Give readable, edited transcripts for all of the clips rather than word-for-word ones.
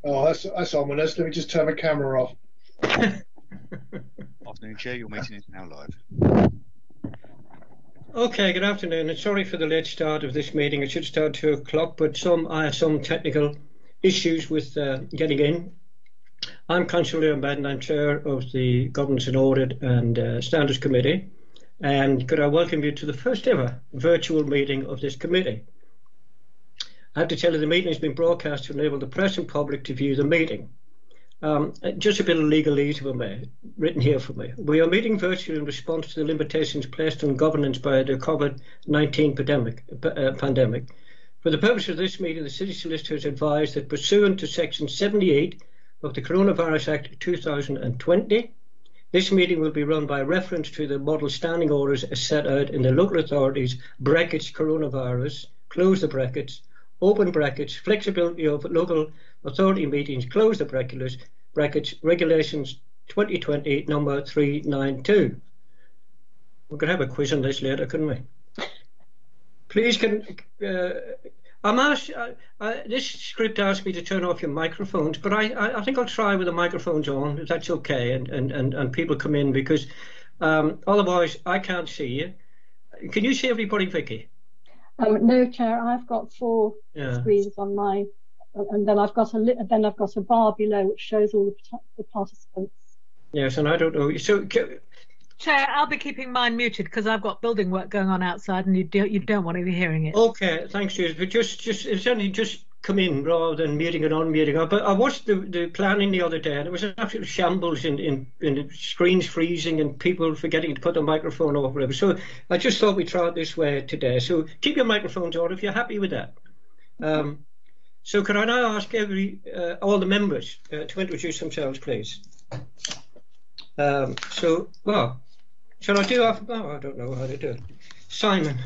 Oh, that's ominous. Let me just turn my camera off. Afternoon, Chair. Your meeting is now live. Okay, good afternoon, and sorry for the late start of this meeting. It should start 2 o'clock, but some technical issues with getting in. I'm Councillor Madden. I'm Chair of the Governance and Audit and Standards Committee, and could I welcome you to the first ever virtual meeting of this committee. I have to tell you the meeting has been broadcast to enable the press and public to view the meeting. Just a bit of legalese for me, written here for me. We are meeting virtually in response to the limitations placed on governance by the COVID-19 pandemic. For the purpose of this meeting, the City Solicitor has advised that pursuant to Section 78 of the Coronavirus Act 2020, this meeting will be run by reference to the model standing orders as set out in the local authorities, brackets coronavirus, close the brackets, open brackets, flexibility of local authority meetings, close the brackets, regulations 2020 number 392. We could have a quiz on this later, couldn't we? Please I'm asked, this script asked me to turn off your microphones, but I think I'll try with the microphones on, if that's okay, and people come in, because otherwise I can't see you. Can you see everybody, Vicky? No, Chair. I've got 4 screens on mine, and then I've got a bar below which shows all the participants. Yes, and I don't know. So, Chair, I'll be keeping mine muted because I've got building work going on outside, and you don't want to be hearing it. Okay, thanks, Judith. But it's only just come in rather than muting and unmuting. But I watched the planning the other day, and it was an absolute shambles in the screens freezing and people forgetting to put the microphone off, whatever. So I just thought we'd try it this way today. So keep your microphones on if you're happy with that. So could I now ask all the members to introduce themselves, please? Shall I do I don't know how to do it. Simon.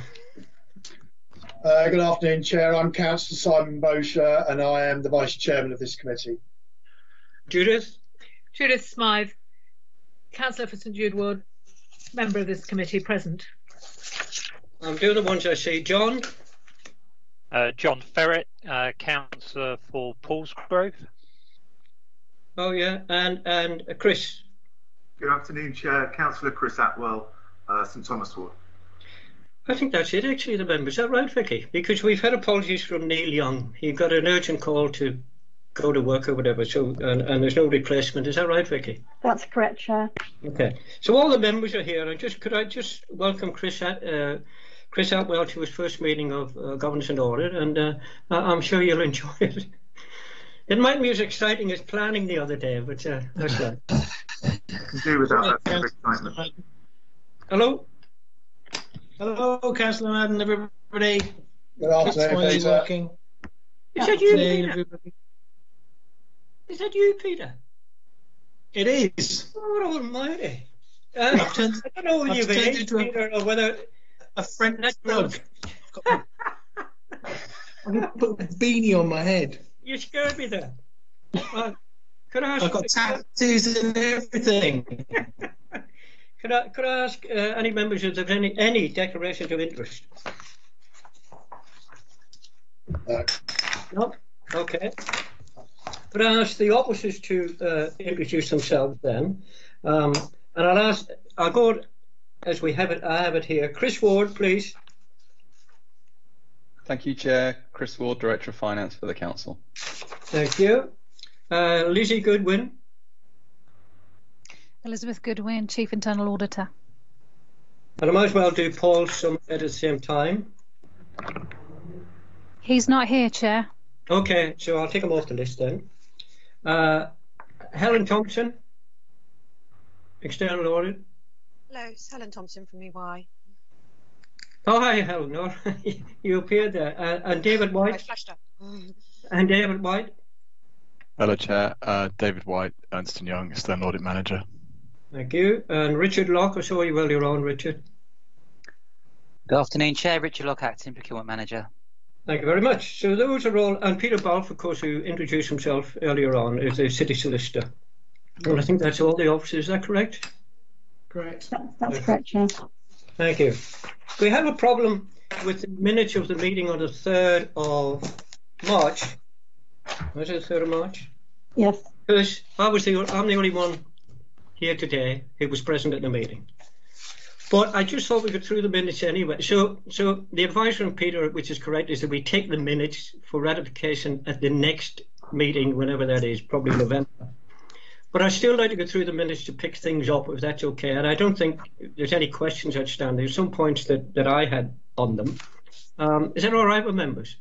Good afternoon, Chair. I'm Councillor Simon Bosher, and I am the Vice Chairman of this committee. Judith? Judith Smythe, Councillor for St Jude Ward, member of this committee, present. I'm doing the ones I see. John? John Ferret, Councillor for Paulsgrove. Oh, yeah, and Chris? Good afternoon, Chair. Councillor Chris Atwell, St Thomas Ward. I think that's it, actually, the members. Is that right, Vicky? Because we've had apologies from Neil Young. He got an urgent call to go to work or whatever, so and there's no replacement. Is that right, Vicky? That's correct, Chair. Okay. So all the members are here. And could I just welcome Chris Atwell to his first meeting of Governance and Audit, and I'm sure you'll enjoy it. It might be as exciting as planning the other day, but that's right. Do without that excitement. Hello? Hello, Councillor Madden, everybody. Good afternoon, Peter. Working. Is that you, Peter? Everybody. Is that you, Peter? It is. Oh, almighty. I don't know whether you've aged, Peter, or whether a French drug. I'm going to put a beanie on my head. You scared me there. Could I ask? I've got tattoos and everything. Could I ask any members if there's any declarations of interest? No? Okay. Could I ask the officers to introduce themselves then? And I'll go as we have it. I have it here. Chris Ward, please. Thank you, Chair. Chris Ward, Director of Finance for the Council. Thank you. Lizzie Goodwin. Elizabeth Goodwin, Chief Internal Auditor. And I might as well do Paul Summit at the same time. He's not here, Chair. Okay, so I'll take him off the list then. Helen Thompson, External Audit. Hello, it's Helen Thompson from EY. Oh, hi, Helen. No, you appeared there. And David White. I flashed up. And David White. Hello, Chair. David White, Ernst & Young, External Audit Manager. Thank you. And Richard Locke, I saw you earlier on, Richard. Good afternoon, Chair. Richard Locke, Acting Procurement Manager. Thank you very much. So those are all, and Peter Balfe, of course, who introduced himself earlier on, is the City Solicitor. Well, I think that's all the officers, is that correct? Correct. That's correct, Chair. Thank you. We have a problem with the minutes of the meeting on the 3rd of March. Was it the 3rd of March? Yes. Because I'm the only one here today who was present at the meeting. But I just thought we could through the minutes anyway. So the advice from Peter, which is correct, is that we take the minutes for ratification at the next meeting, whenever that is, probably November. But I still like to go through the minutes to pick things up, if that's okay. And I don't think there's any questions outstanding. There's some points that I had on them. Is that all right with members?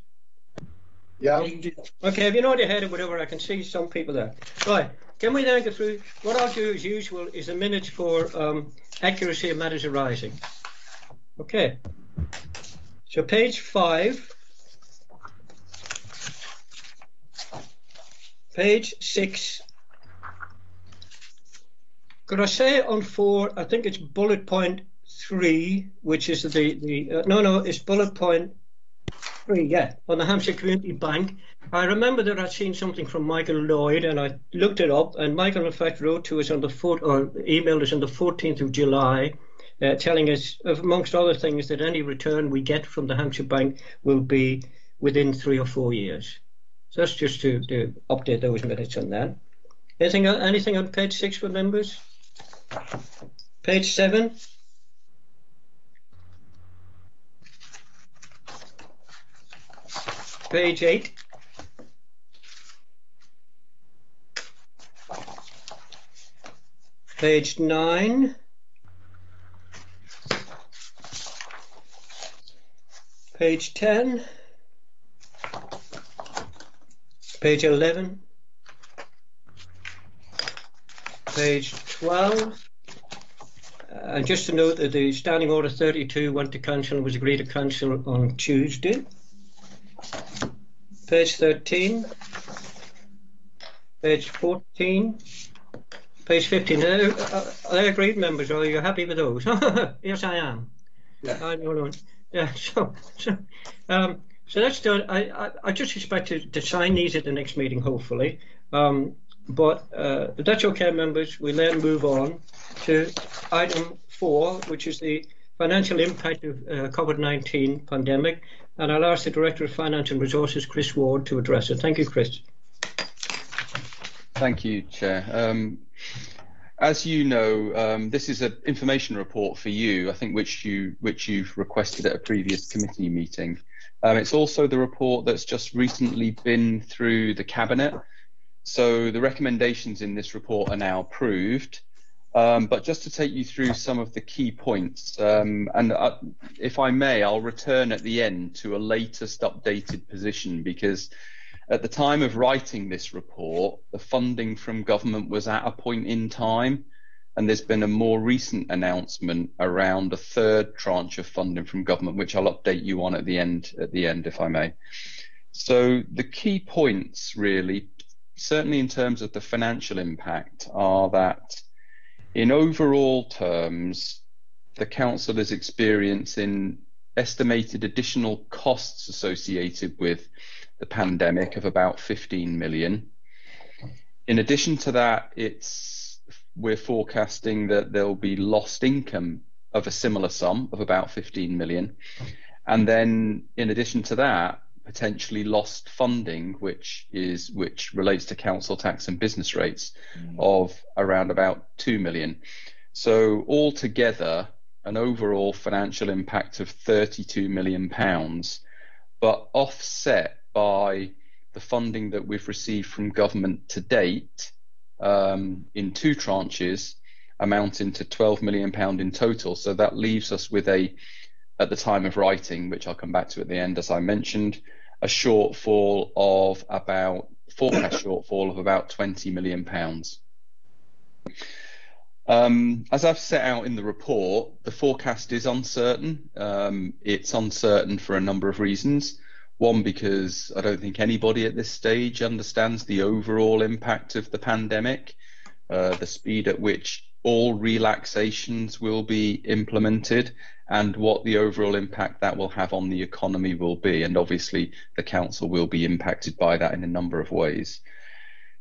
Yeah. Okay, if you nod your head or whatever, I can see some people there. Right, can we then go through? What I'll do as usual is the minutes for accuracy of matters arising. Okay, so page 5, page 6. Could I say on 4, I think it's bullet point 3, which is it's bullet point 3, yeah, on the Hampshire Community Bank. I remember that I'd seen something from Michael Lloyd, and I looked it up, and Michael in fact wrote to us on the emailed us on the 14th of July, telling us, amongst other things, that any return we get from the Hampshire Bank will be within 3 or 4 years. So that's just to update those minutes on that. Anything on page 6 for members? Page 7. Page 8. Page 9. Page 10. Page 11. Page 12. And just to note that the Standing Order 32 went to Council and was agreed to Council on Tuesday. Page 13. Page 14. Page 15. Are they agreed, members? Are you happy with those? Yes, I am. Yeah. Yeah. So that's done. I just expect to sign these at the next meeting, hopefully. But that's okay, members. We'll then move on to item 4, which is the financial impact of COVID-19 pandemic. And I'll ask the Director of Finance and Resources, Chris Ward, to address it. Thank you, Chris. Thank you, Chair. As you know, this is an information report for you, I think, which you've requested at a previous committee meeting. It's also the report that's just recently been through the Cabinet. So the recommendations in this report are now approved. But just to take you through some of the key points, if I may, I'll return at the end to a latest updated position, because at the time of writing this report, the funding from government was at a point in time, and there's been a more recent announcement around a third tranche of funding from government, which I'll update you on at the end, if I may. So the key points, really, certainly in terms of the financial impact, are that in overall terms, the Council is experiencing estimated additional costs associated with the pandemic of about 15 million. In addition to that, we're forecasting that there'll be lost income of a similar sum of about 15 million. And then in addition to that, potentially lost funding, which relates to council tax and business rates of around about 2 million. So altogether, an overall financial impact of £32 million, but offset by the funding that we've received from government to date in 2 tranches, amounting to £12 million in total. So that leaves us with at the time of writing, which I'll come back to at the end, as I mentioned, a shortfall of forecast shortfall of about £20 million. As I've set out in the report, the forecast is uncertain. It's uncertain for a number of reasons. One, because I don't think anybody at this stage understands the overall impact of the pandemic, the speed at which all relaxations will be implemented, and what the overall impact that will have on the economy will be. And obviously the council will be impacted by that in a number of ways.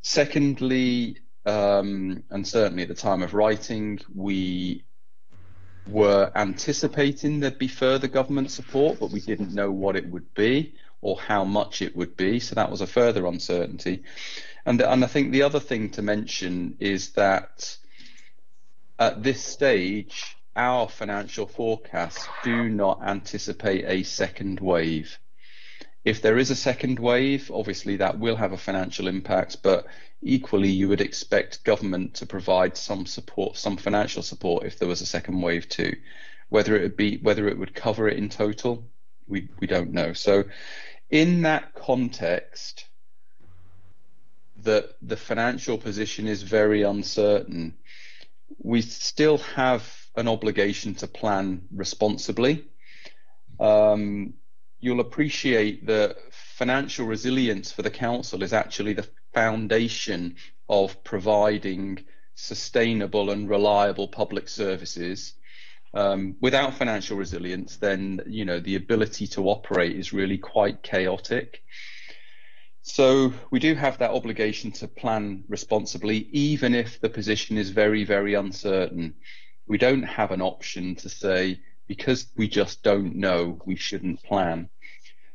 Secondly, and certainly at the time of writing, we were anticipating there'd be further government support, but we didn't know what it would be or how much it would be. So that was a further uncertainty. And I think the other thing to mention is that at this stage, our financial forecasts do not anticipate a second wave. If there is a second wave, obviously that will have a financial impact, but equally you would expect government to provide some support, some financial support if there was a second wave too. Whether it would cover it in total, we don't know. So in that context, that the financial position is very uncertain, we still have an obligation to plan responsibly. You'll appreciate that financial resilience for the council is actually the foundation of providing sustainable and reliable public services. Without financial resilience, then the ability to operate is really quite chaotic. So we do have that obligation to plan responsibly, even if the position is very, very uncertain. We don't have an option to say, because we just don't know, we shouldn't plan.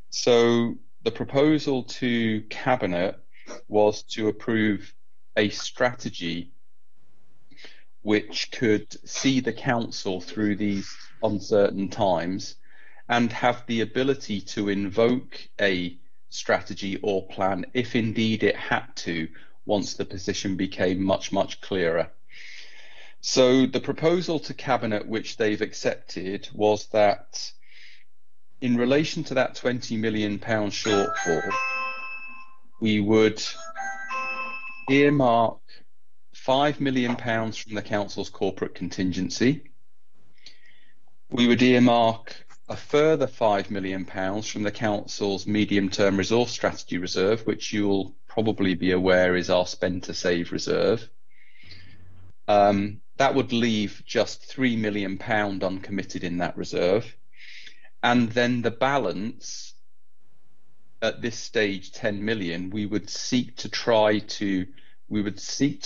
So the proposal to Cabinet was to approve a strategy which could see the council through these uncertain times and have the ability to invoke a strategy or plan if indeed it had to, once the position became much, much clearer. So the proposal to Cabinet, which they've accepted, was that in relation to that £20 million shortfall, we would earmark £5 million from the council's corporate contingency. We would earmark a further £5 million from the council's medium-term resource strategy reserve, which you'll probably be aware is our spend to save reserve. That would leave just £3 million uncommitted in that reserve. And then the balance, at this stage, 10 million, we would seek to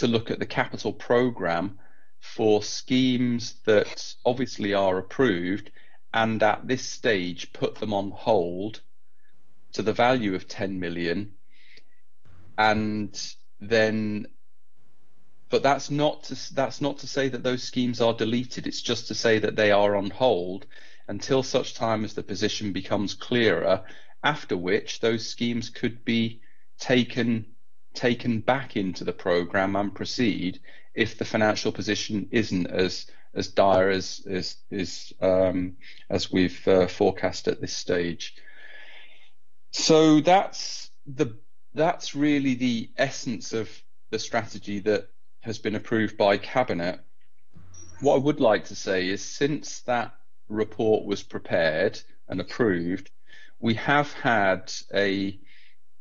look at the capital programme for schemes that obviously are approved, and at this stage put them on hold to the value of 10 million. And then, but that's not to say that those schemes are deleted. It's just to say that they are on hold until such time as the position becomes clearer, after which those schemes could be taken back into the programme and proceed if the financial position isn't as dire as we've forecast at this stage. So that's really the essence of the strategy that has been approved by Cabinet. What I would like to say is, since that report was prepared and approved, we have had a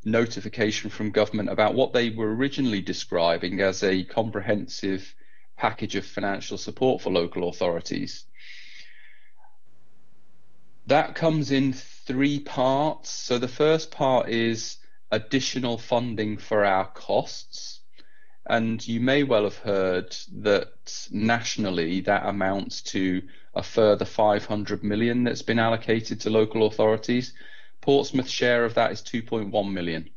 notification from government about what they were originally describing as a comprehensive package of financial support for local authorities. That comes in 3 parts. So the first part is additional funding for our costs. And you may well have heard that nationally that amounts to a further 500 million that's been allocated to local authorities. Portsmouth's share of that is 2.1 million.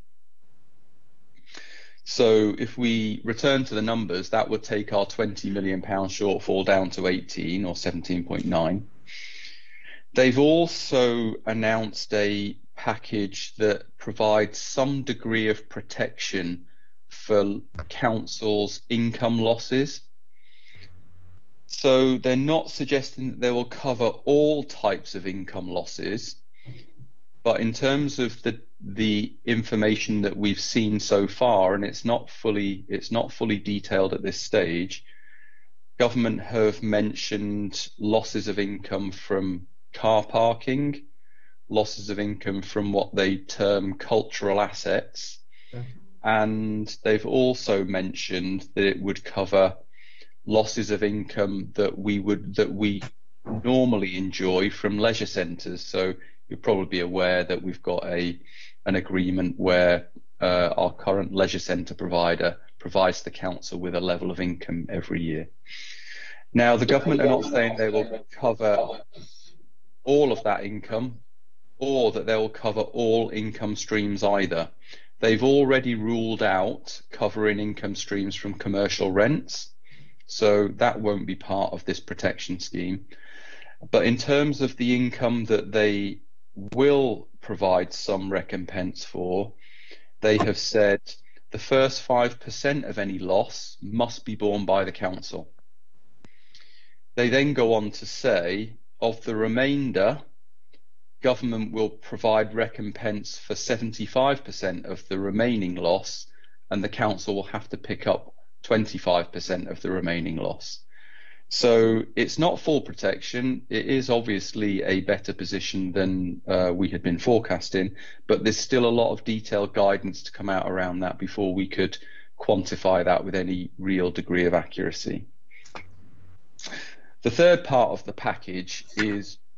So if we return to the numbers, that would take our £20 million shortfall down to 18 or 17.9. They've also announced a package that provides some degree of protection for councils' income losses. So they're not suggesting that they will cover all types of income losses, but in terms of the information that we've seen so far, and it's not fully detailed at this stage, government have mentioned losses of income from car parking, losses of income from what they term cultural assets, and they've also mentioned that it would cover losses of income that we normally enjoy from leisure centres. So you'll probably be aware that we've got an agreement where our current leisure centre provider provides the council with a level of income every year. Now, the government are not saying they will cover all of that income or that they will cover all income streams either. They've already ruled out covering income streams from commercial rents, so that won't be part of this protection scheme. But in terms of the income that they will provide some recompense for, they have said the first 5% of any loss must be borne by the council. They then go on to say, of the remainder, government will provide recompense for 75% of the remaining loss, and the council will have to pick up 25% of the remaining loss. So it's not full protection. It is obviously a better position than we had been forecasting, but there's still a lot of detailed guidance to come out around that before we could quantify that with any real degree of accuracy. The third part of the package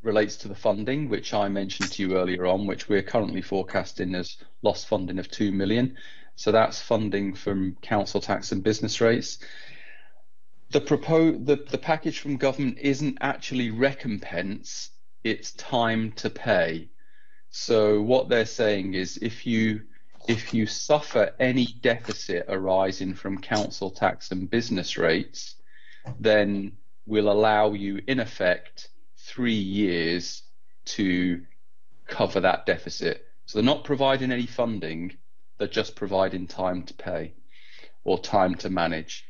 relates to the funding, which I mentioned to you earlier on, which we're currently forecasting as loss funding of 2 million. So that's funding from council tax and business rates. The package from government isn't actually recompense, it's time to pay. So what they're saying is if you suffer any deficit arising from council tax and business rates, then we'll allow you in effect 3 years to cover that deficit. So they're not providing any funding, they're just providing time to pay or time to manage.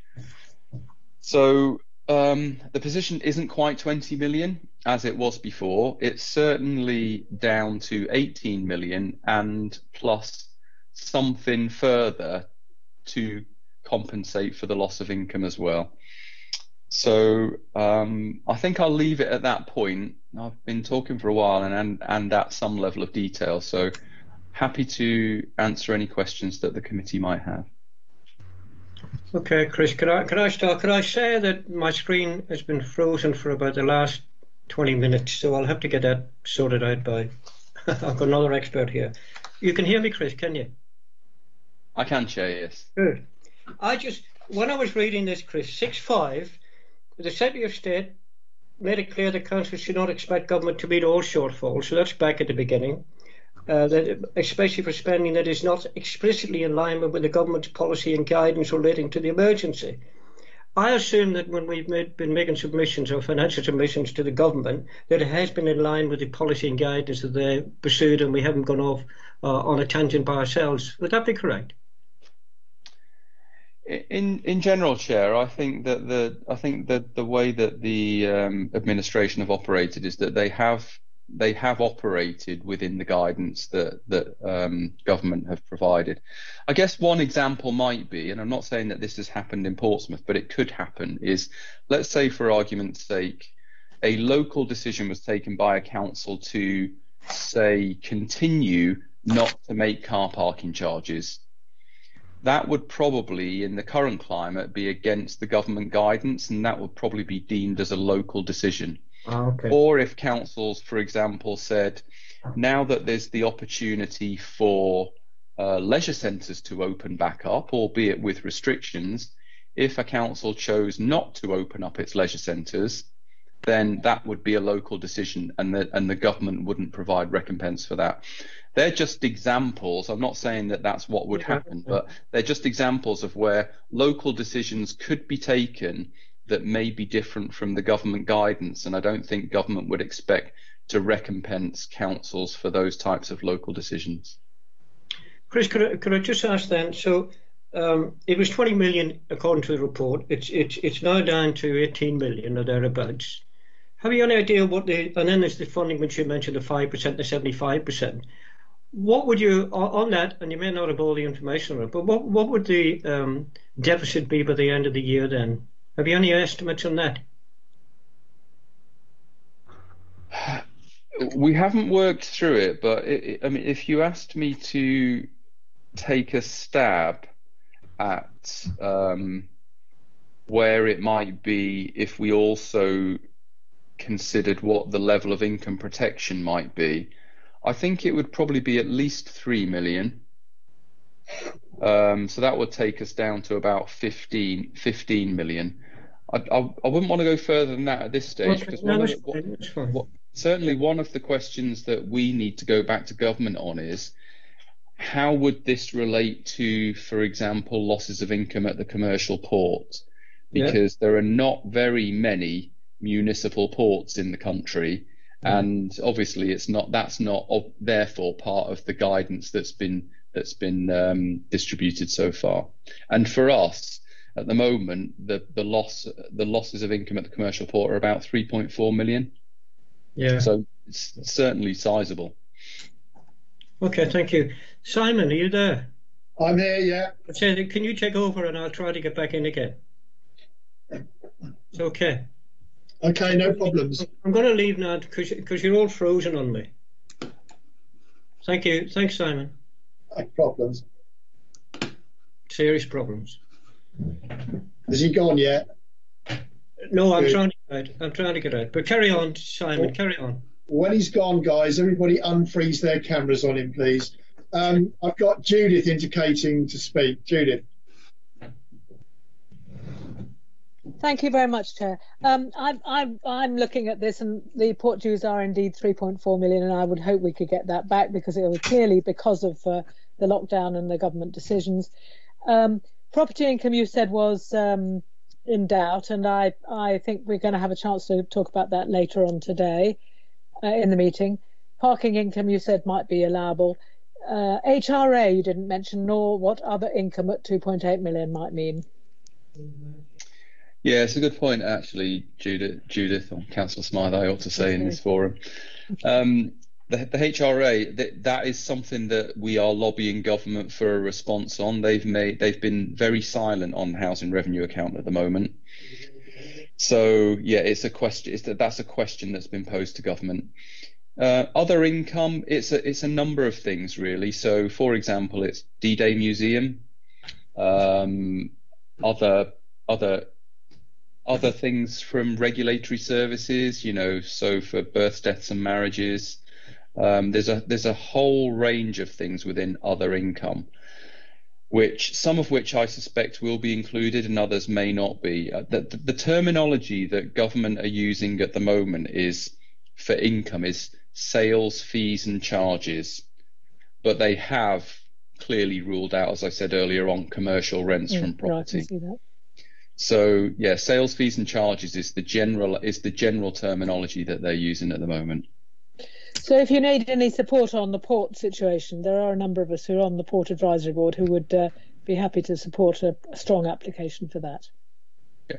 So the position isn't quite 20 million as it was before. It's certainly down to 18 million and plus something further to compensate for the loss of income as well. So I think I'll leave it at that point. I've been talking for a while and at some level of detail, so happy to answer any questions that the committee might have. Okay, Chris, could I start? Could I say that my screen has been frozen for about the last 20 minutes, so I'll have to get that sorted out by... I've got another expert here. You can hear me, Chris, can you? I can, Chair, yes. Good. When I was reading this, Chris, 6.5, the Secretary of State made it clear that council should not expect government to meet all shortfalls, so that's back at the beginning. That especially for spending that is not explicitly in line with the government's policy and guidance relating to the emergency. I assume that when we've been making submissions or financial submissions to the government, that it has been in line with the policy and guidance that they pursued, and we haven't gone off on a tangent by ourselves. Would that be correct? In general, Chair, I think that the way that the administration have operated is that they have operated within the guidance that government have provided. I guess one example might be, and I'm not saying that this has happened in Portsmouth, but it could happen, is let's say for argument's sake, a local decision was taken by a council to say continue not to make car parking charges. That would probably, in the current climate, be against the government guidance, and that would probably be deemed as a local decision. Okay. Or if councils, for example, said, now that there's the opportunity for leisure centres to open back up, albeit with restrictions, if a council chose not to open up its leisure centres, then that would be a local decision, and the government wouldn't provide recompense for that. They're just examples. I'm not saying that that's what would happen, but they're just examples of where local decisions could be taken that may be different from the government guidance, and I don't think government would expect to recompense councils for those types of local decisions. Chris, could I just ask then, so it was 20 million according to the report, it's now down to 18 million or thereabouts. Have you any idea what and then there's the funding which you mentioned, the 5%, the 75%. What would you, on that, and you may not have all the information on it, but what would the deficit be by the end of the year then? Have you any estimates on that? We haven't worked through it, but I mean, if you asked me to take a stab at where it might be if we also considered what the level of income protection might be, I think it would probably be at least 3 million. So that would take us down to about 15 million. I wouldn't want to go further than that at this stage, because certainly one of the questions that we need to go back to government on is, how would this relate to, for example, losses of income at the commercial port? Because there are not very many municipal ports in the country, and obviously that's not therefore part of the guidance that's been distributed so far. And for us, at the moment, the losses of income at the commercial port are about 3.4 million. Yeah. So it's certainly sizable. Okay, thank you. Simon, are you there? I'm here, yeah. Can you take over and I'll try to get back in again? It's okay. Okay, no problems. I'm going to leave now because you're all frozen on me. Thank you. Thanks, Simon. No problems. Serious problems. Has he gone yet? No, I'm trying to get out. I'm trying to get out. But carry on, Simon. Carry on. When he's gone, guys, everybody unfreeze their cameras on him, please. I've got Judith indicating to speak. Judith. Thank you very much, Chair. I'm looking at this, and the port dues are indeed 3.4 million, and I would hope we could get that back because it was clearly because of the lockdown and the government decisions. Property income, you said, was in doubt, and I think we're going to have a chance to talk about that later on today in the meeting. Parking income, you said, might be allowable. HRA, you didn't mention, nor what other income at 2.8 million might mean. Yeah, it's a good point, actually, Judith, or Councillor Smythe, I ought to say in this forum. The HRA, that is something that we are lobbying government for a response on. They've been very silent on the housing revenue account at the moment. So yeah, it's a question. That's a question that's been posed to government. Other income, it's a number of things really. So for example, it's D-Day Museum, other things from regulatory services, so for births, deaths and marriages. There's a whole range of things within other income, some of which I suspect will be included and others may not be. The terminology that government are using at the moment for income is sales, fees and charges, but they have clearly ruled out, as I said earlier, on commercial rents from property. I can see that. So yeah, sales, fees and charges is the general terminology that they're using at the moment. So if you need any support on the port situation, there are a number of us who are on the Port Advisory Board who would be happy to support a strong application for that. Yeah.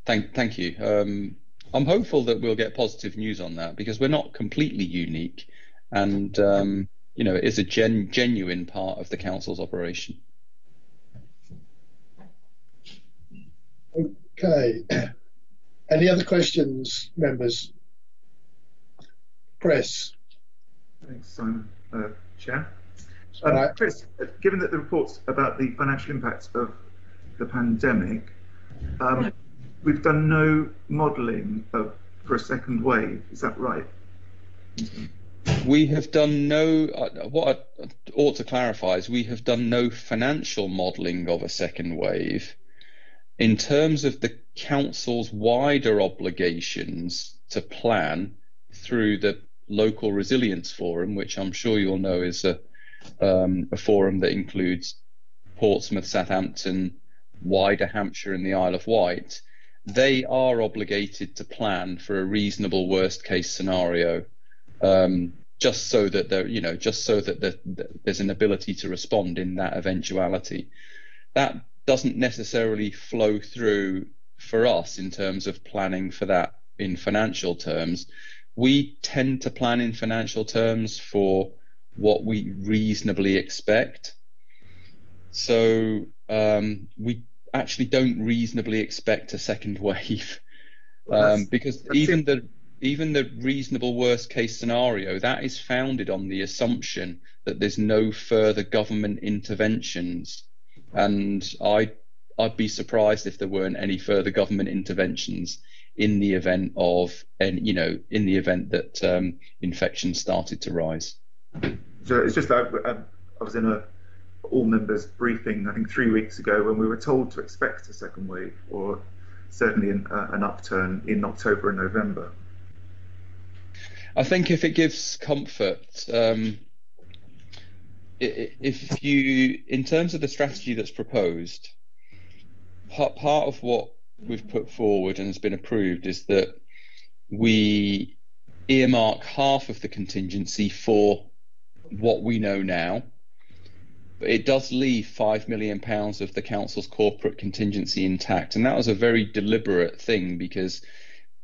Thank you. I'm hopeful that we'll get positive news on that because we're not completely unique, and it is a genuine part of the council's operation. Okay. Any other questions, members? Chris. Thanks, Simon, Chair. Right. Chris, given that the reports about the financial impacts of the pandemic, we've done no modelling for a second wave. Is that right? We have done no. What I ought to clarify is we have done no financial modelling of a second wave. In terms of the council's wider obligations to plan through the Local Resilience Forum, which I'm sure you'll know is a forum that includes Portsmouth, Southampton, wider Hampshire and the Isle of Wight, they are obligated to plan for a reasonable worst case scenario, just so that there's an ability to respond in that eventuality. That doesn't necessarily flow through for us in terms of planning for that in financial terms. We tend to plan in financial terms for what we reasonably expect. So we actually don't reasonably expect a second wave, because even the reasonable worst case scenario, that is founded on the assumption that there's no further government interventions. And I'd be surprised if there weren't any further government interventions in the event that infections started to rise. So it's just that I was in a all members briefing, I think 3 weeks ago, when we were told to expect a second wave, or certainly an upturn in October and November. I think if it gives comfort, if you, in terms of the strategy that's proposed, part of what we've put forward and has been approved is that we earmark half of the contingency for what we know now, but it does leave £5 million of the council's corporate contingency intact. And that was a very deliberate thing, because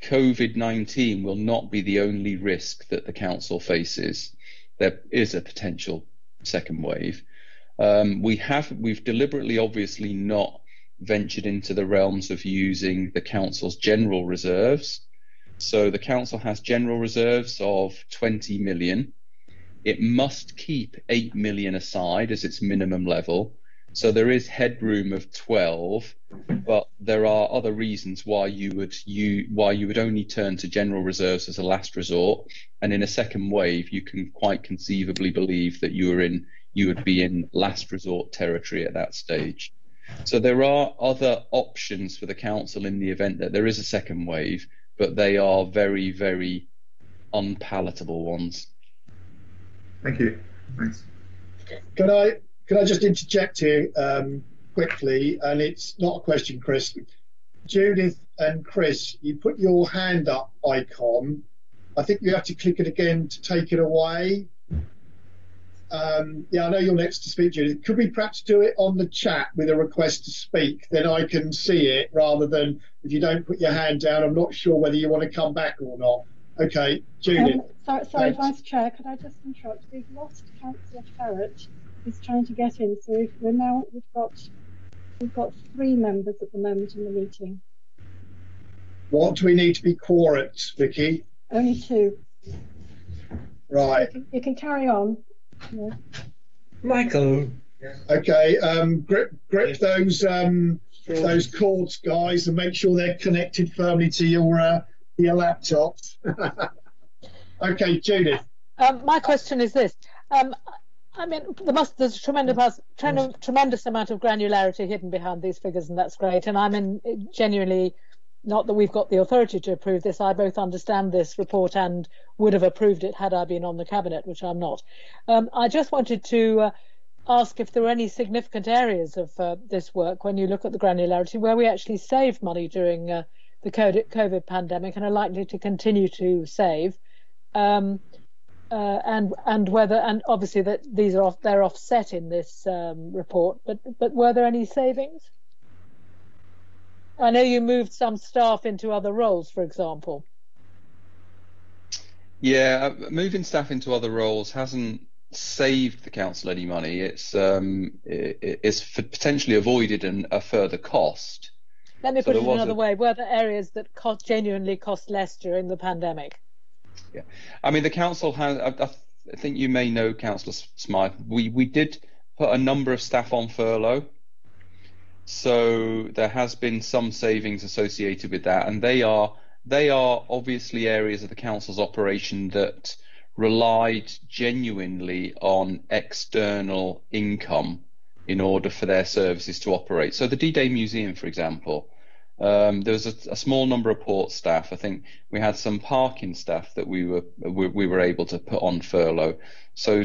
COVID-19 will not be the only risk that the council faces. There is a potential second wave. We've deliberately, obviously, not ventured into the realms of using the council's general reserves. So the council has general reserves of 20 million. It must keep 8 million aside as its minimum level. So there is headroom of 12, but there are other reasons why you would only turn to general reserves as a last resort. And in a second wave, you can quite conceivably believe that you would be in last resort territory at that stage. So there are other options for the council in the event that there is a second wave, but they are very, very unpalatable ones. Thank you. Thanks. Can I just interject here quickly? And it's not a question, Chris. Judith and Chris, you put your hand up icon. I think you have to click it again to take it away. Yeah, I know you're next to speak, Judith. Could we perhaps do it on the chat with a request to speak? Then I can see it, rather than if you don't put your hand down, I'm not sure whether you want to come back or not. Okay, Judith. Sorry, Vice Chair, could I just interrupt? We've lost Councillor Ferret. He's trying to get in, so we've got 3 members at the moment in the meeting. What do we need to be quorate, Vicky? Only 2. Right. You can carry on. Yeah. Michael. Okay. Grip those cords, guys, and make sure they're connected firmly to your laptops. Okay, Judith. My question is this. I mean, there's a tremendous amount of granularity hidden behind these figures, and that's great. And genuinely, not that we've got the authority to approve this, I both understand this report and would have approved it had I been on the cabinet, which I'm not. I just wanted to ask if there were any significant areas of this work, when you look at the granularity, where we actually saved money during the COVID pandemic and are likely to continue to save. And whether, and obviously that they're offset in this report, but were there any savings? I know you moved some staff into other roles, for example. Yeah, moving staff into other roles hasn't saved the council any money. It's potentially avoided a further cost. Let me put it another way. Were there areas that genuinely cost less during the pandemic? Yeah, I mean, the council has, I think you may know, Councillor Smythe, we did put a number of staff on furlough. So there has been some savings associated with that, and they are obviously areas of the council's operation that relied genuinely on external income in order for their services to operate. So the D-Day Museum, for example, there was a small number of port staff. I think we had some parking staff that we were able to put on furlough. So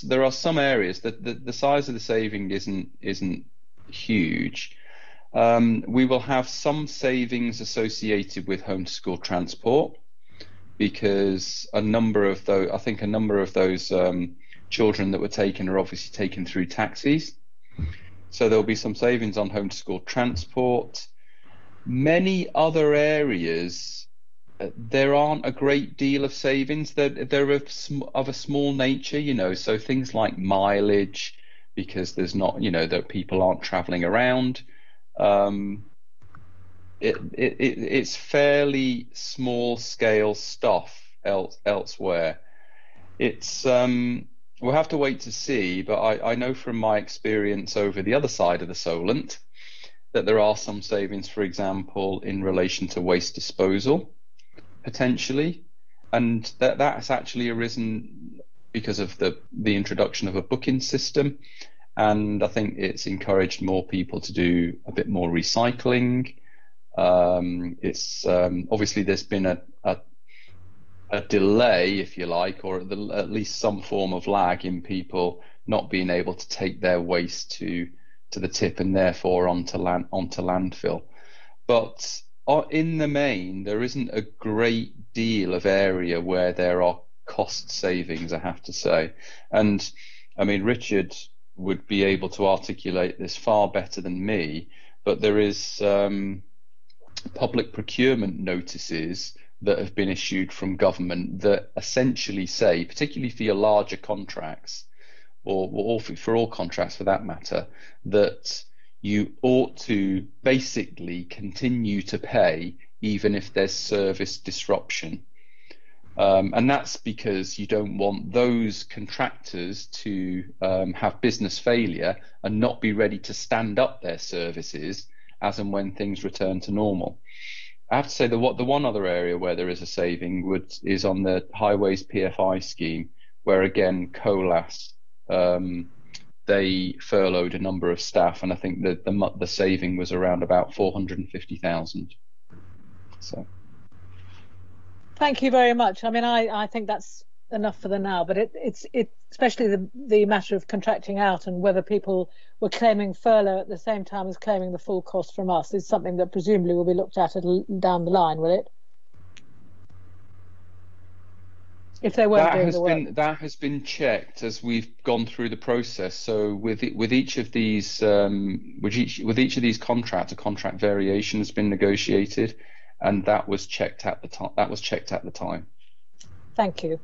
there are some areas that the size of the saving isn't huge. We will have some savings associated with home to school transport, because a number of those children that were taken are obviously taken through taxis. So there'll be some savings on home to school transport. Many other areas, there aren't a great deal of savings. They're of a small nature, you know, so things like mileage, because there's not, you know, that people aren't traveling around. It's fairly small scale stuff elsewhere. It's we'll have to wait to see, but I know from my experience over the other side of the Solent that there are some savings, for example, in relation to waste disposal, potentially, and that's actually arisen because of the introduction of a booking system, and I think it's encouraged more people to do a bit more recycling. It's obviously there's been a delay, if you like, or at least some form of lag in people not being able to take their waste to the tip and therefore onto landfill. But in the main, there isn't a great deal of area where there are cost savings, I have to say. And I mean, Richard would be able to articulate this far better than me, but there is public procurement notices that have been issued from government that essentially say, particularly for your larger contracts, or for all contracts for that matter, that you ought to basically continue to pay even if there's service disruption. And that's because you don't want those contractors to have business failure and not be ready to stand up their services as and when things return to normal. I have to say the one other area where there is a saving is on the Highways PFI scheme, where again COLAS they furloughed a number of staff, and I think that the saving was around about 450,000. So. Thank you very much. I mean, I think that's enough for the now, but it's especially the matter of contracting out and whether people were claiming furlough at the same time as claiming the full cost from us is something that presumably will be looked at down the line, will it? If they weren't doing the work. That has been checked as we've gone through the process. So with each of these contracts, a contract variation has been negotiated, and that was checked at the time. Thank you.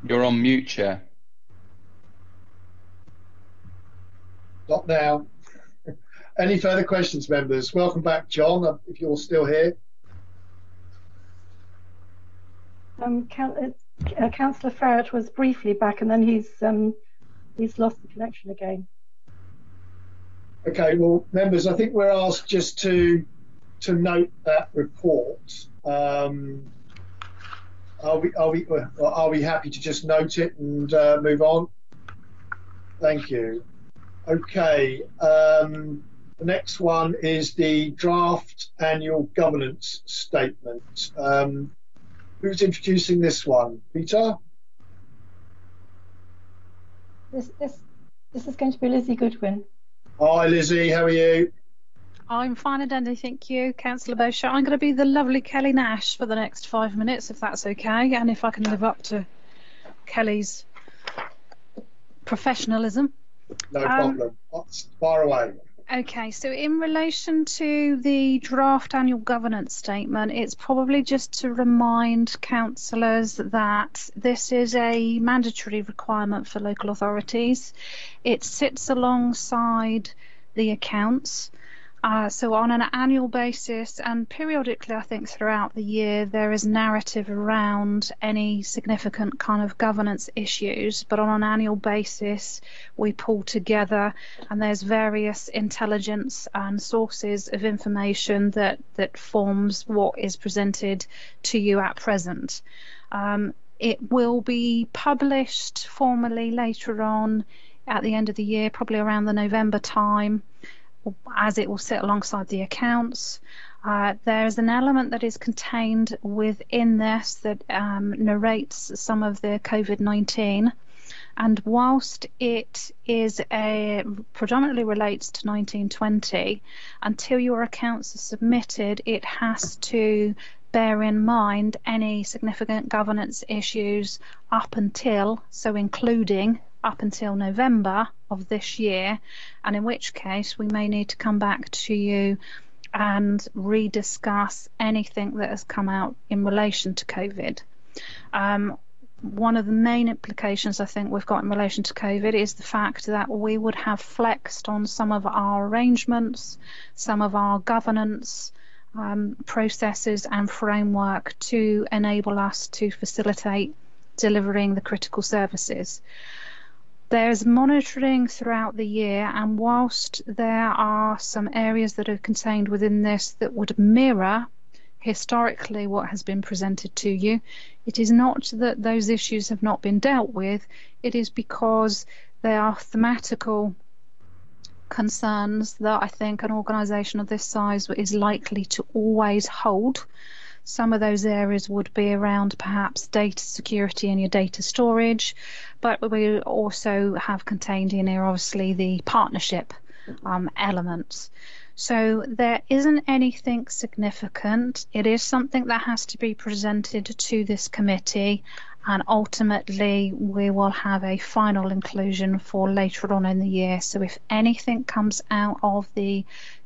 You're on mute, Chair. Not now. Any further questions, members? Welcome back, John, if you're still here. Councillor Ferret was briefly back, and then he's lost the connection again. Okay, well, members, I think we're asked just to note that report. Are we happy to just note it and move on? Thank you. Okay. The next one is the draft annual governance statement. Who's introducing this one? Peter? This is going to be Lizzie Goodwin. Hi, Lizzie. How are you? I'm fine and dandy, thank you, Councillor Bowshire. I'm going to be the lovely Kelly Nash for the next 5 minutes, if that's okay, and if I can live up to Kelly's professionalism. No problem. Far away. Okay, so in relation to the draft annual governance statement, it's probably just to remind councillors that this is a mandatory requirement for local authorities. It sits alongside the accounts. So on an annual basis and periodically, I think throughout the year, there is narrative around any significant kind of governance issues. But on an annual basis, we pull together and there's various intelligence and sources of information that forms what is presented to you at present. It will be published formally later on at the end of the year, probably around the November time, as it will sit alongside the accounts. There is an element that is contained within this that narrates some of the COVID-19, and whilst it is predominantly relates to 1920, until your accounts are submitted, it has to bear in mind any significant governance issues up until, so including up until November of this year, and in which case we may need to come back to you and rediscuss anything that has come out in relation to COVID. One of the main implications I think we've got in relation to COVID is the fact that we would have flexed on some of our arrangements, some of our governance processes and framework to enable us to facilitate delivering the critical services. There's monitoring throughout the year, and whilst there are some areas that are contained within this that would mirror historically what has been presented to you, it is not that those issues have not been dealt with, it is because they are thematical concerns that I think an organisation of this size is likely to always hold. Some of those areas would be around perhaps data security and your data storage, but we also have contained in here obviously the partnership elements. So there isn't anything significant. It is something that has to be presented to this committee, and ultimately we will have a final inclusion for later on in the year. So if anything comes out of the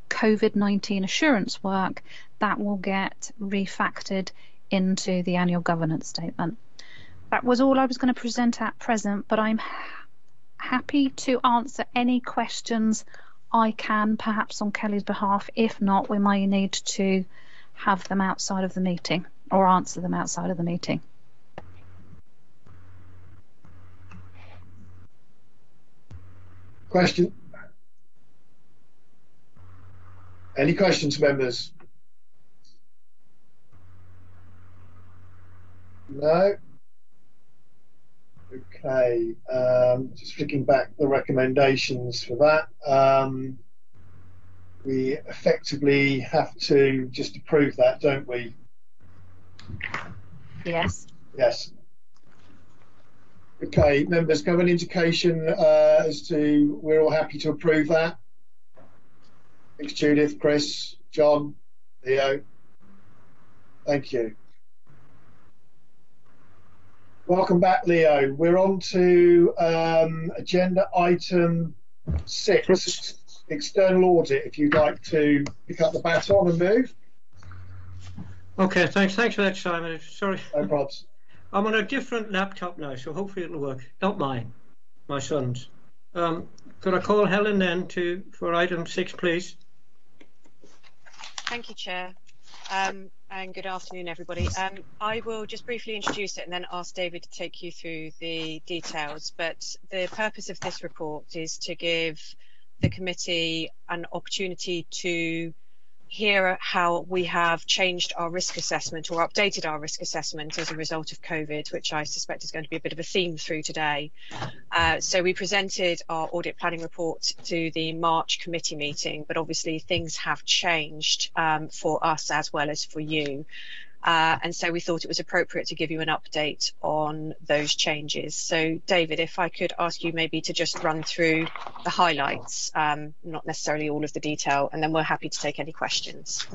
COVID-19 assurance work, that will get refactored into the annual governance statement. That was all I was going to present at present, but I'm happy to answer any questions I can, perhaps on Kelly's behalf. If not, we might need to have them outside of the meeting or answer them outside of the meeting. Question? Any questions, members? No? Okay, just flicking back the recommendations for that. We effectively have to just approve that, don't we? Yes. Yes. Okay, members, can I have an indication as to we're all happy to approve that? Thanks, Judith, Chris, John, Leo. Thank you. Welcome back, Leo. We're on to agenda item 6, external audit. If you'd like to pick up the baton and move. Okay, thanks for that, Simon. Sorry. No problems. I'm on a different laptop now, so hopefully it'll work. Not mine, my son's. Could I call Helen then for item 6, please? Thank you, Chair. And good afternoon, everybody. I will just briefly introduce it and then ask David to take you through the details. But the purpose of this report is to give the committee an opportunity to hear how we have changed our risk assessment or updated our risk assessment as a result of COVID, which I suspect is going to be a bit of a theme through today. So we presented our audit planning report to the March committee meeting, but obviously things have changed for us as well as for you. And so we thought it was appropriate to give you an update on those changes. So David, if I could ask you maybe to just run through the highlights, not necessarily all of the detail, and then we're happy to take any questions.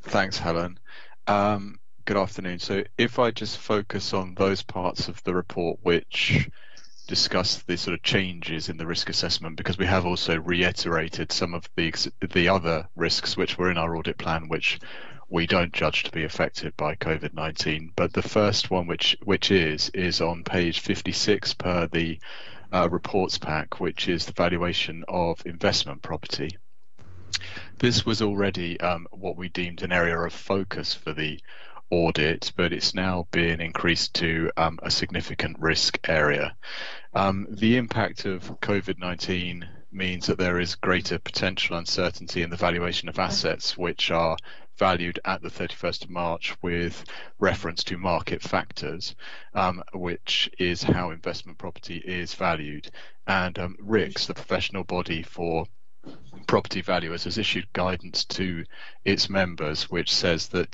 Thanks, Helen. Good afternoon. So if I just focus on those parts of the report which discuss the sort of changes in the risk assessment, because we have also reiterated some of the other risks which were in our audit plan, which we don't judge to be affected by COVID-19. But the first one, which is on page 56 per the reports pack, which is the valuation of investment property. This was already what we deemed an area of focus for the audit, but it's now been increased to a significant risk area. The impact of COVID-19 means that there is greater potential uncertainty in the valuation of assets which are valued at the 31st of March with reference to market factors, which is how investment property is valued. And RICS, the professional body for property valuers, has issued guidance to its members which says that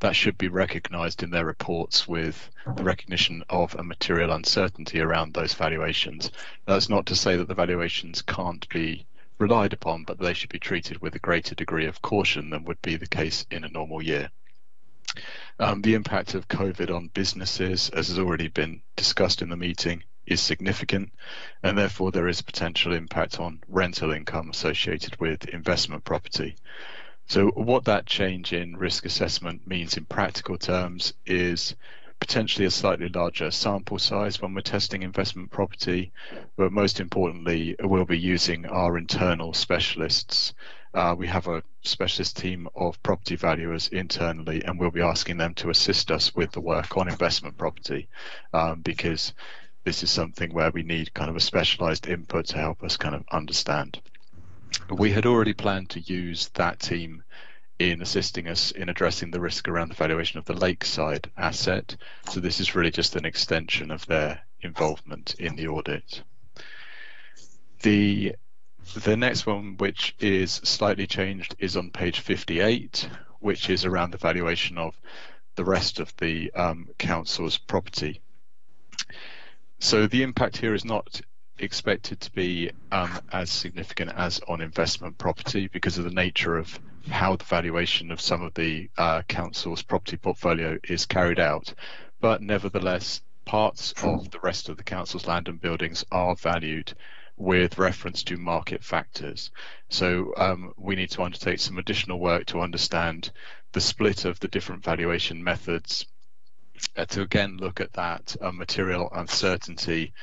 that should be recognised in their reports with the recognition of a material uncertainty around those valuations. That's not to say that the valuations can't be relied upon, but they should be treated with a greater degree of caution than would be the case in a normal year. The impact of COVID on businesses, as has already been discussed in the meeting, is significant, and therefore there is potential impact on rental income associated with investment property. So what that change in risk assessment means in practical terms is potentially a slightly larger sample size when we're testing investment property, but most importantly, we'll be using our internal specialists. We have a specialist team of property valuers internally, and we'll be asking them to assist us with the work on investment property, because this is something where we need kind of a specialized input to help us kind of understand. We had already planned to use that team in assisting us in addressing the risk around the valuation of the lakeside asset. So this is really just an extension of their involvement in the audit. The next one, which is slightly changed, is on page 58, which is around the valuation of the rest of the council's property. So the impact here is not expected to be as significant as on investment property because of the nature of how the valuation of some of the council's property portfolio is carried out. But nevertheless, parts of the rest of the council's land and buildings are valued with reference to market factors. So we need to undertake some additional work to understand the split of the different valuation methods to again look at that material uncertainty,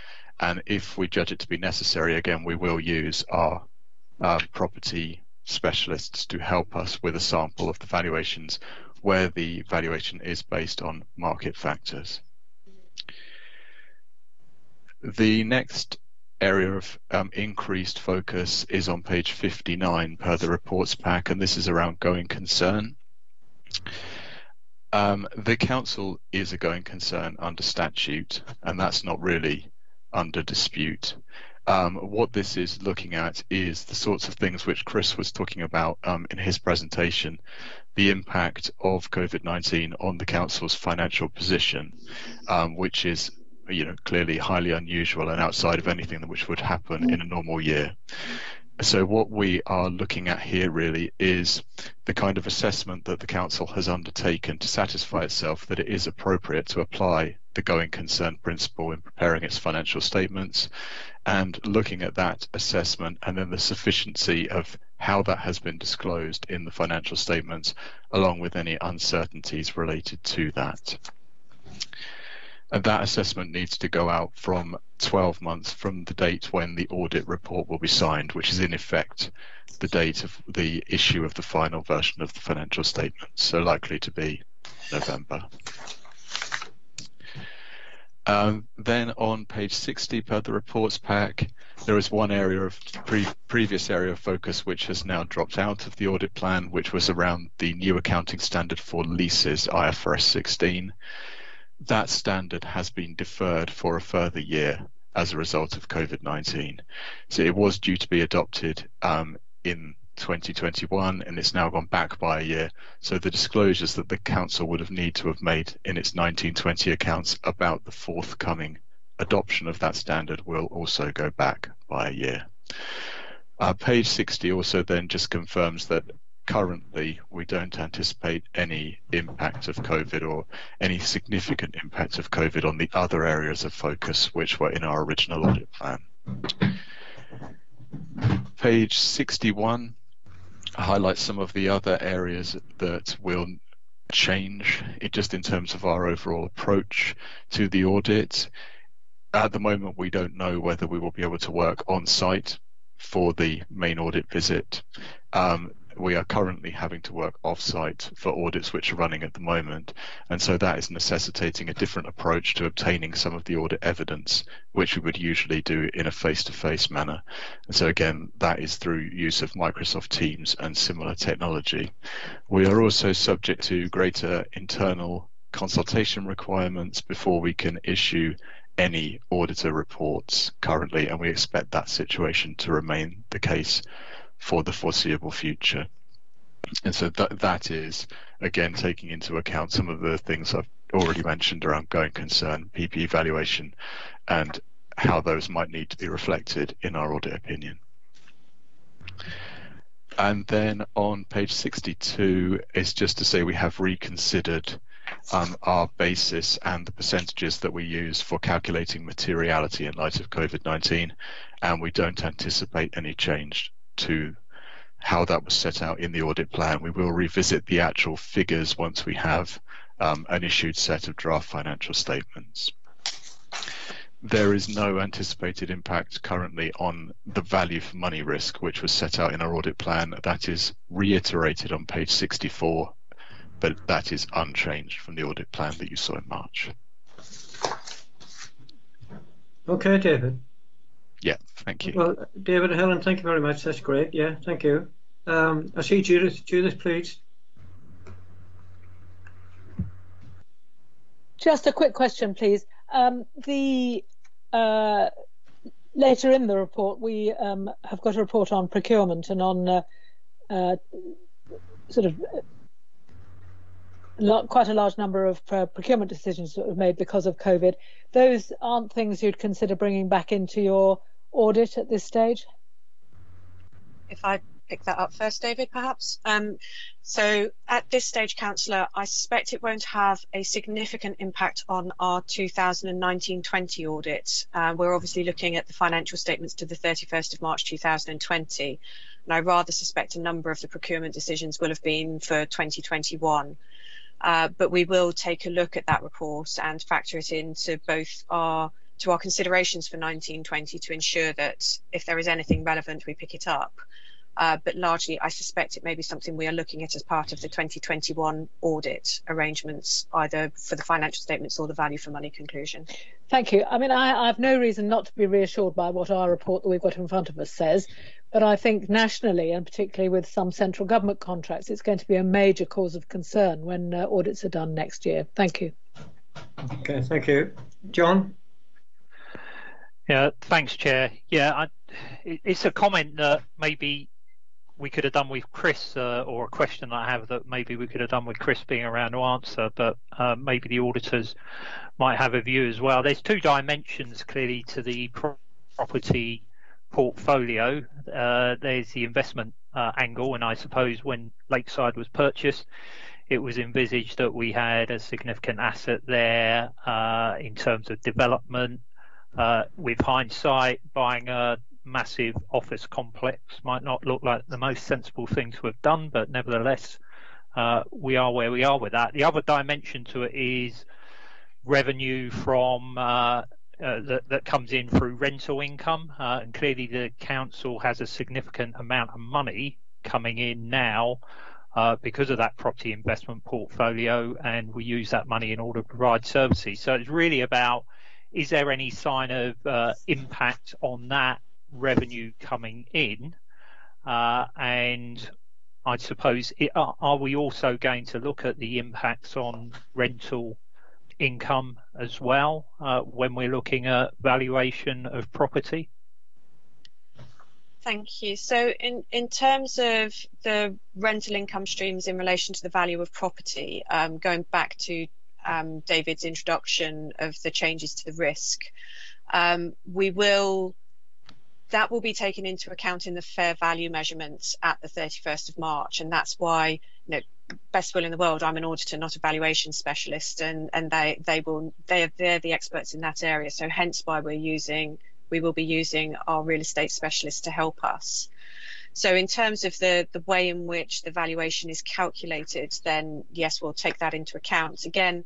and if we judge it to be necessary, again we will use our property specialists to help us with a sample of the valuations where the valuation is based on market factors. The next area of increased focus is on page 59 per the reports pack, and this is around going concern. The council is a going concern under statute, and that's not really under dispute. What this is looking at is the sorts of things which Chris was talking about in his presentation, the impact of COVID-19 on the council's financial position, which is clearly highly unusual and outside of anything which would happen in a normal year. So what we are looking at here really is the kind of assessment that the council has undertaken to satisfy itself that it is appropriate to apply the going concern principle in preparing its financial statements, and looking at that assessment and then the sufficiency of how that has been disclosed in the financial statements, along with any uncertainties related to that. And that assessment needs to go out from 12 months from the date when the audit report will be signed, which is in effect the date of the issue of the final version of the financial statement, so likely to be November. Then on page 60 per the reports pack, there is one area of previous area of focus which has now dropped out of the audit plan, which was around the new accounting standard for leases, IFRS 16. That standard has been deferred for a further year as a result of COVID-19. So it was due to be adopted in 2021, and it's now gone back by a year. So the disclosures that the council would have need to have made in its 1920 accounts about the forthcoming adoption of that standard will also go back by a year. Page 60 also then just confirms that currently we don't anticipate any impact of COVID or any significant impact of COVID on the other areas of focus which were in our original audit plan. Page 61 highlights some of the other areas that will change just in terms of our overall approach to the audit. At the moment, we don't know whether we will be able to work on site for the main audit visit. We are currently having to work off-site for audits which are running at the moment, and so that is necessitating a different approach to obtaining some of the audit evidence, which we would usually do in a face-to-face manner. And so again, that is through use of Microsoft Teams and similar technology. We are also subject to greater internal consultation requirements before we can issue any auditor reports currently, and we expect that situation to remain the case for the foreseeable future. And so that is, again, taking into account some of the things I've already mentioned around going concern, PPE valuation, and how those might need to be reflected in our audit opinion. And then on page 62 is just to say we have reconsidered our basis and the percentages that we use for calculating materiality in light of COVID-19, and we don't anticipate any change to how that was set out in the audit plan. We will revisit the actual figures once we have an issued set of draft financial statements. There is no anticipated impact currently on the value for money risk, which was set out in our audit plan. That is reiterated on page 64, but that is unchanged from the audit plan that you saw in March. Okay, David. Yeah, thank you. Well, David and Helen, thank you very much. That's great. Yeah, thank you. I see Judith. Judith, please. Just a quick question, please. Later in the report, we have got a report on procurement and on sort of quite a large number of procurement decisions that were made because of COVID. Those aren't things you'd consider bringing back into your audit at this stage? If I pick that up first, David, perhaps. So at this stage, Councillor, I suspect it won't have a significant impact on our 2019-20 audit. We're obviously looking at the financial statements to the 31st of March 2020, and I rather suspect a number of the procurement decisions will have been for 2021. But we will take a look at that report and factor it into both our considerations for 1920 to ensure that if there is anything relevant, we pick it up. But largely, I suspect it may be something we are looking at as part of the 2021 audit arrangements, either for the financial statements or the value for money conclusion. Thank you. I mean, I have no reason not to be reassured by what our report that we've got in front of us says, but I think nationally, and particularly with some central government contracts, it's going to be a major cause of concern when audits are done next year. Thank you. Okay, thank you. John? Yeah, thanks, Chair. Yeah, it's a comment that maybe we could have done with Chris, or a question I have that maybe we could have done with Chris being around to answer, but maybe the auditors might have a view as well. There's two dimensions clearly to the property portfolio. There's the investment angle, and I suppose when Lakeside was purchased, it was envisaged that we had a significant asset there in terms of development. With hindsight, buying a massive office complex might not look like the most sensible thing to have done, but nevertheless, we are where we are with that. The other dimension to it is revenue from that comes in through rental income, and clearly the council has a significant amount of money coming in now because of that property investment portfolio, and we use that money in order to provide services. So it's really about, is there any sign of impact on that revenue coming in? And I suppose, are we also going to look at the impacts on rental income as well when we're looking at valuation of property? Thank you. So in terms of the rental income streams in relation to the value of property, going back to David's introduction of the changes to the risk, that will be taken into account in the fair value measurements at the 31st of March, and that's why, best will in the world, I'm an auditor, not a valuation specialist, and they're the experts in that area. So hence why we will be using our real estate specialists to help us. So in terms of the way in which the valuation is calculated, then yes, we'll take that into account. Again,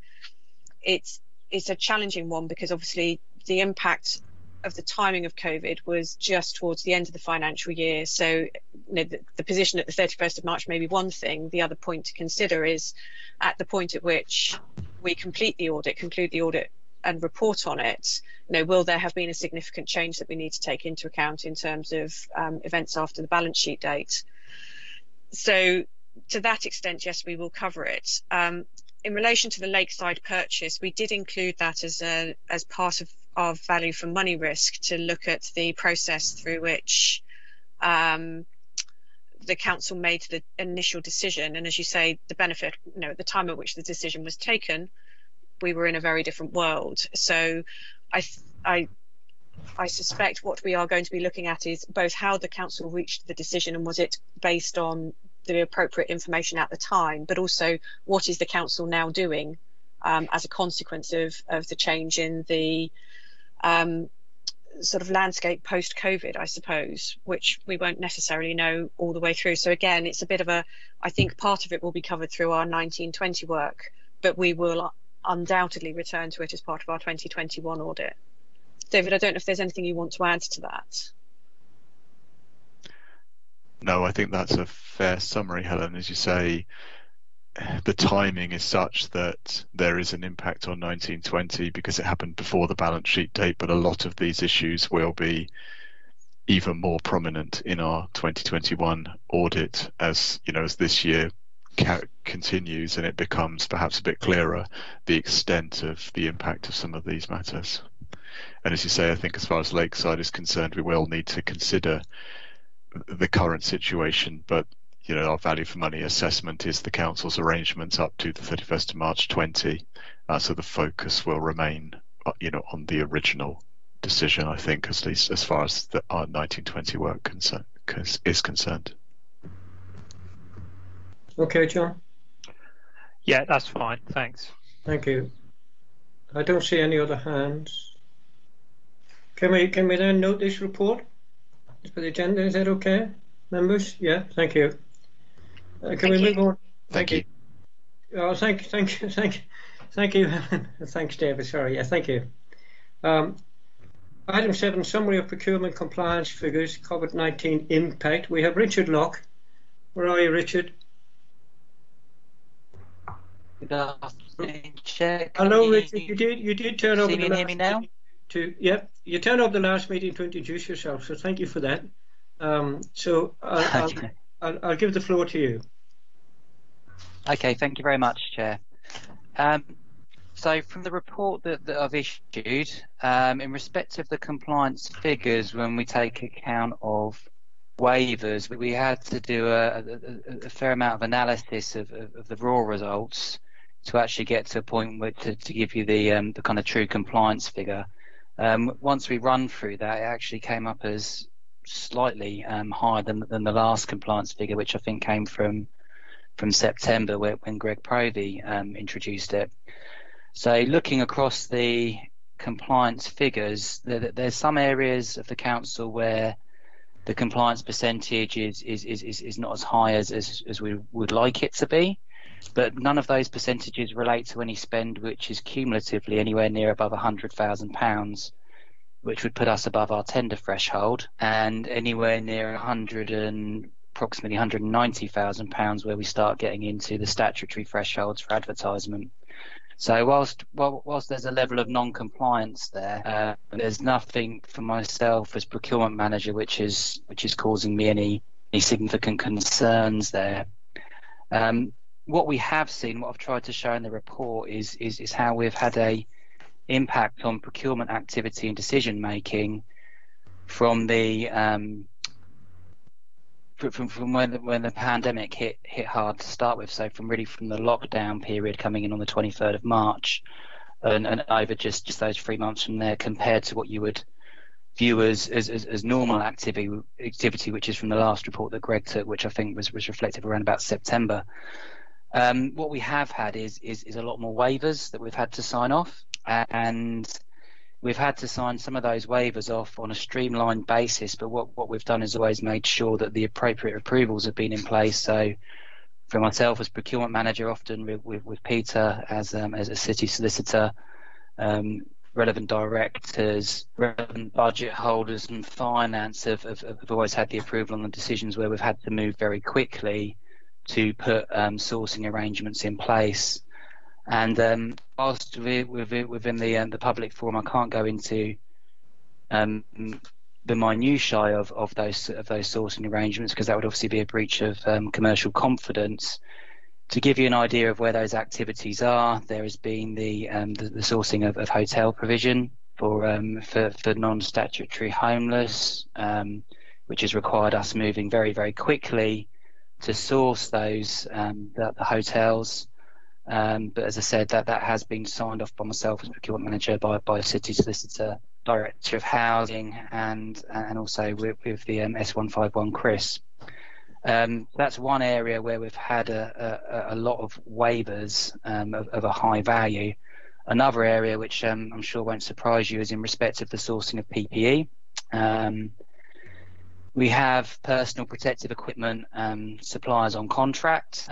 it's a challenging one because obviously the impact of the timing of COVID was just towards the end of the financial year. So the position at the 31st of March may be one thing. The other point to consider is at the point at which we conclude the audit and report on it, will there have been a significant change that we need to take into account in terms of events after the balance sheet date? So to that extent, yes, we will cover it. In relation to the Lakeside purchase, we did include that as part of our value for money risk to look at the process through which the council made the initial decision. And as you say, the benefit, at the time at which the decision was taken, we were in a very different world. So I suspect what we are going to be looking at is both how the council reached the decision and was it based on the appropriate information at the time, but also what is the council now doing as a consequence of the change in the sort of landscape post-COVID, I suppose, which we won't necessarily know all the way through. So again, it's a bit of I think part of it will be covered through our 1920 work, but we will undoubtedly return to it as part of our 2021 audit. David, I don't know if there's anything you want to add to that. No, I think that's a fair summary, Helen. As you say, the timing is such that there is an impact on 1920 because it happened before the balance sheet date, but a lot of these issues will be even more prominent in our 2021 audit as this year continues and it becomes perhaps a bit clearer the extent of the impact of some of these matters. And as you say, I think as far as Lakeside is concerned, we will need to consider the current situation, but our value for money assessment is the council's arrangements up to the 31st of March 20. So the focus will remain, on the original decision, I think, at least as far as our 1920 work is concerned. Okay, John. Yeah, that's fine. Thanks. Thank you. I don't see any other hands. Can we then note this report for the agenda? Is that okay, members? Yeah. Thank you. Can we move on? Thank you. Oh, thank you, Helen. Thanks, David. Sorry. Yeah, thank you. Item 7, summary of procurement compliance figures, COVID-19 impact. We have Richard Locke. Where are you, Richard? Good afternoon, Chair. Hello, Richard. You did turn up. See me and hear me now? You turned up the last meeting to introduce yourself, so thank you for that. So I'll give the floor to you. Okay, thank you very much, Chair. So from the report that I've issued, in respect of the compliance figures, when we take account of waivers, we had to do a fair amount of analysis of the raw results to actually get to a point where to give you the kind of true compliance figure. Once we run through that, it actually came up as slightly higher than the last compliance figure, which I think came from September, when Greg Provey introduced it. So looking across the compliance figures, there's some areas of the council where the compliance percentage is not as high as we would like it to be, but none of those percentages relate to any spend which is cumulatively anywhere near above £100,000, which would put us above our tender threshold, and anywhere near approximately £190,000 where we start getting into the statutory thresholds for advertisement. So whilst there's a level of non-compliance there, there's nothing for myself as procurement manager which is causing me any significant concerns there. What we have seen, what I've tried to show in the report, is how we've had a impact on procurement activity and decision making from the from when the pandemic hit hard to start with. So from the lockdown period coming in on the 23rd of March and over just those 3 months from there, compared to what you would view as normal activity, which is from the last report that Greg took, which I think was reflective around about September. What we have had is a lot more waivers that we've had to sign off, and we've had to sign some of those waivers off on a streamlined basis, but what we've done is always made sure that the appropriate approvals have been in place. So for myself as procurement manager, often with Peter as a city solicitor, relevant directors, relevant budget holders and finance have always had the approval on the decisions where we've had to move very quickly to put sourcing arrangements in place. And whilst within the public forum, I can't go into the minutiae of those sourcing arrangements, because that would obviously be a breach of commercial confidence. To give you an idea of where those activities are, there has been the sourcing of hotel provision for non-statutory homeless, which has required us moving very, very quickly to source those the hotels. But as I said, that has been signed off by myself as procurement manager, by city solicitor, director of housing, and also with the S151 Chris. That's one area where we've had a lot of waivers of a high value. Another area which I'm sure won't surprise you is in respect of the sourcing of PPE. We have personal protective equipment suppliers on contract,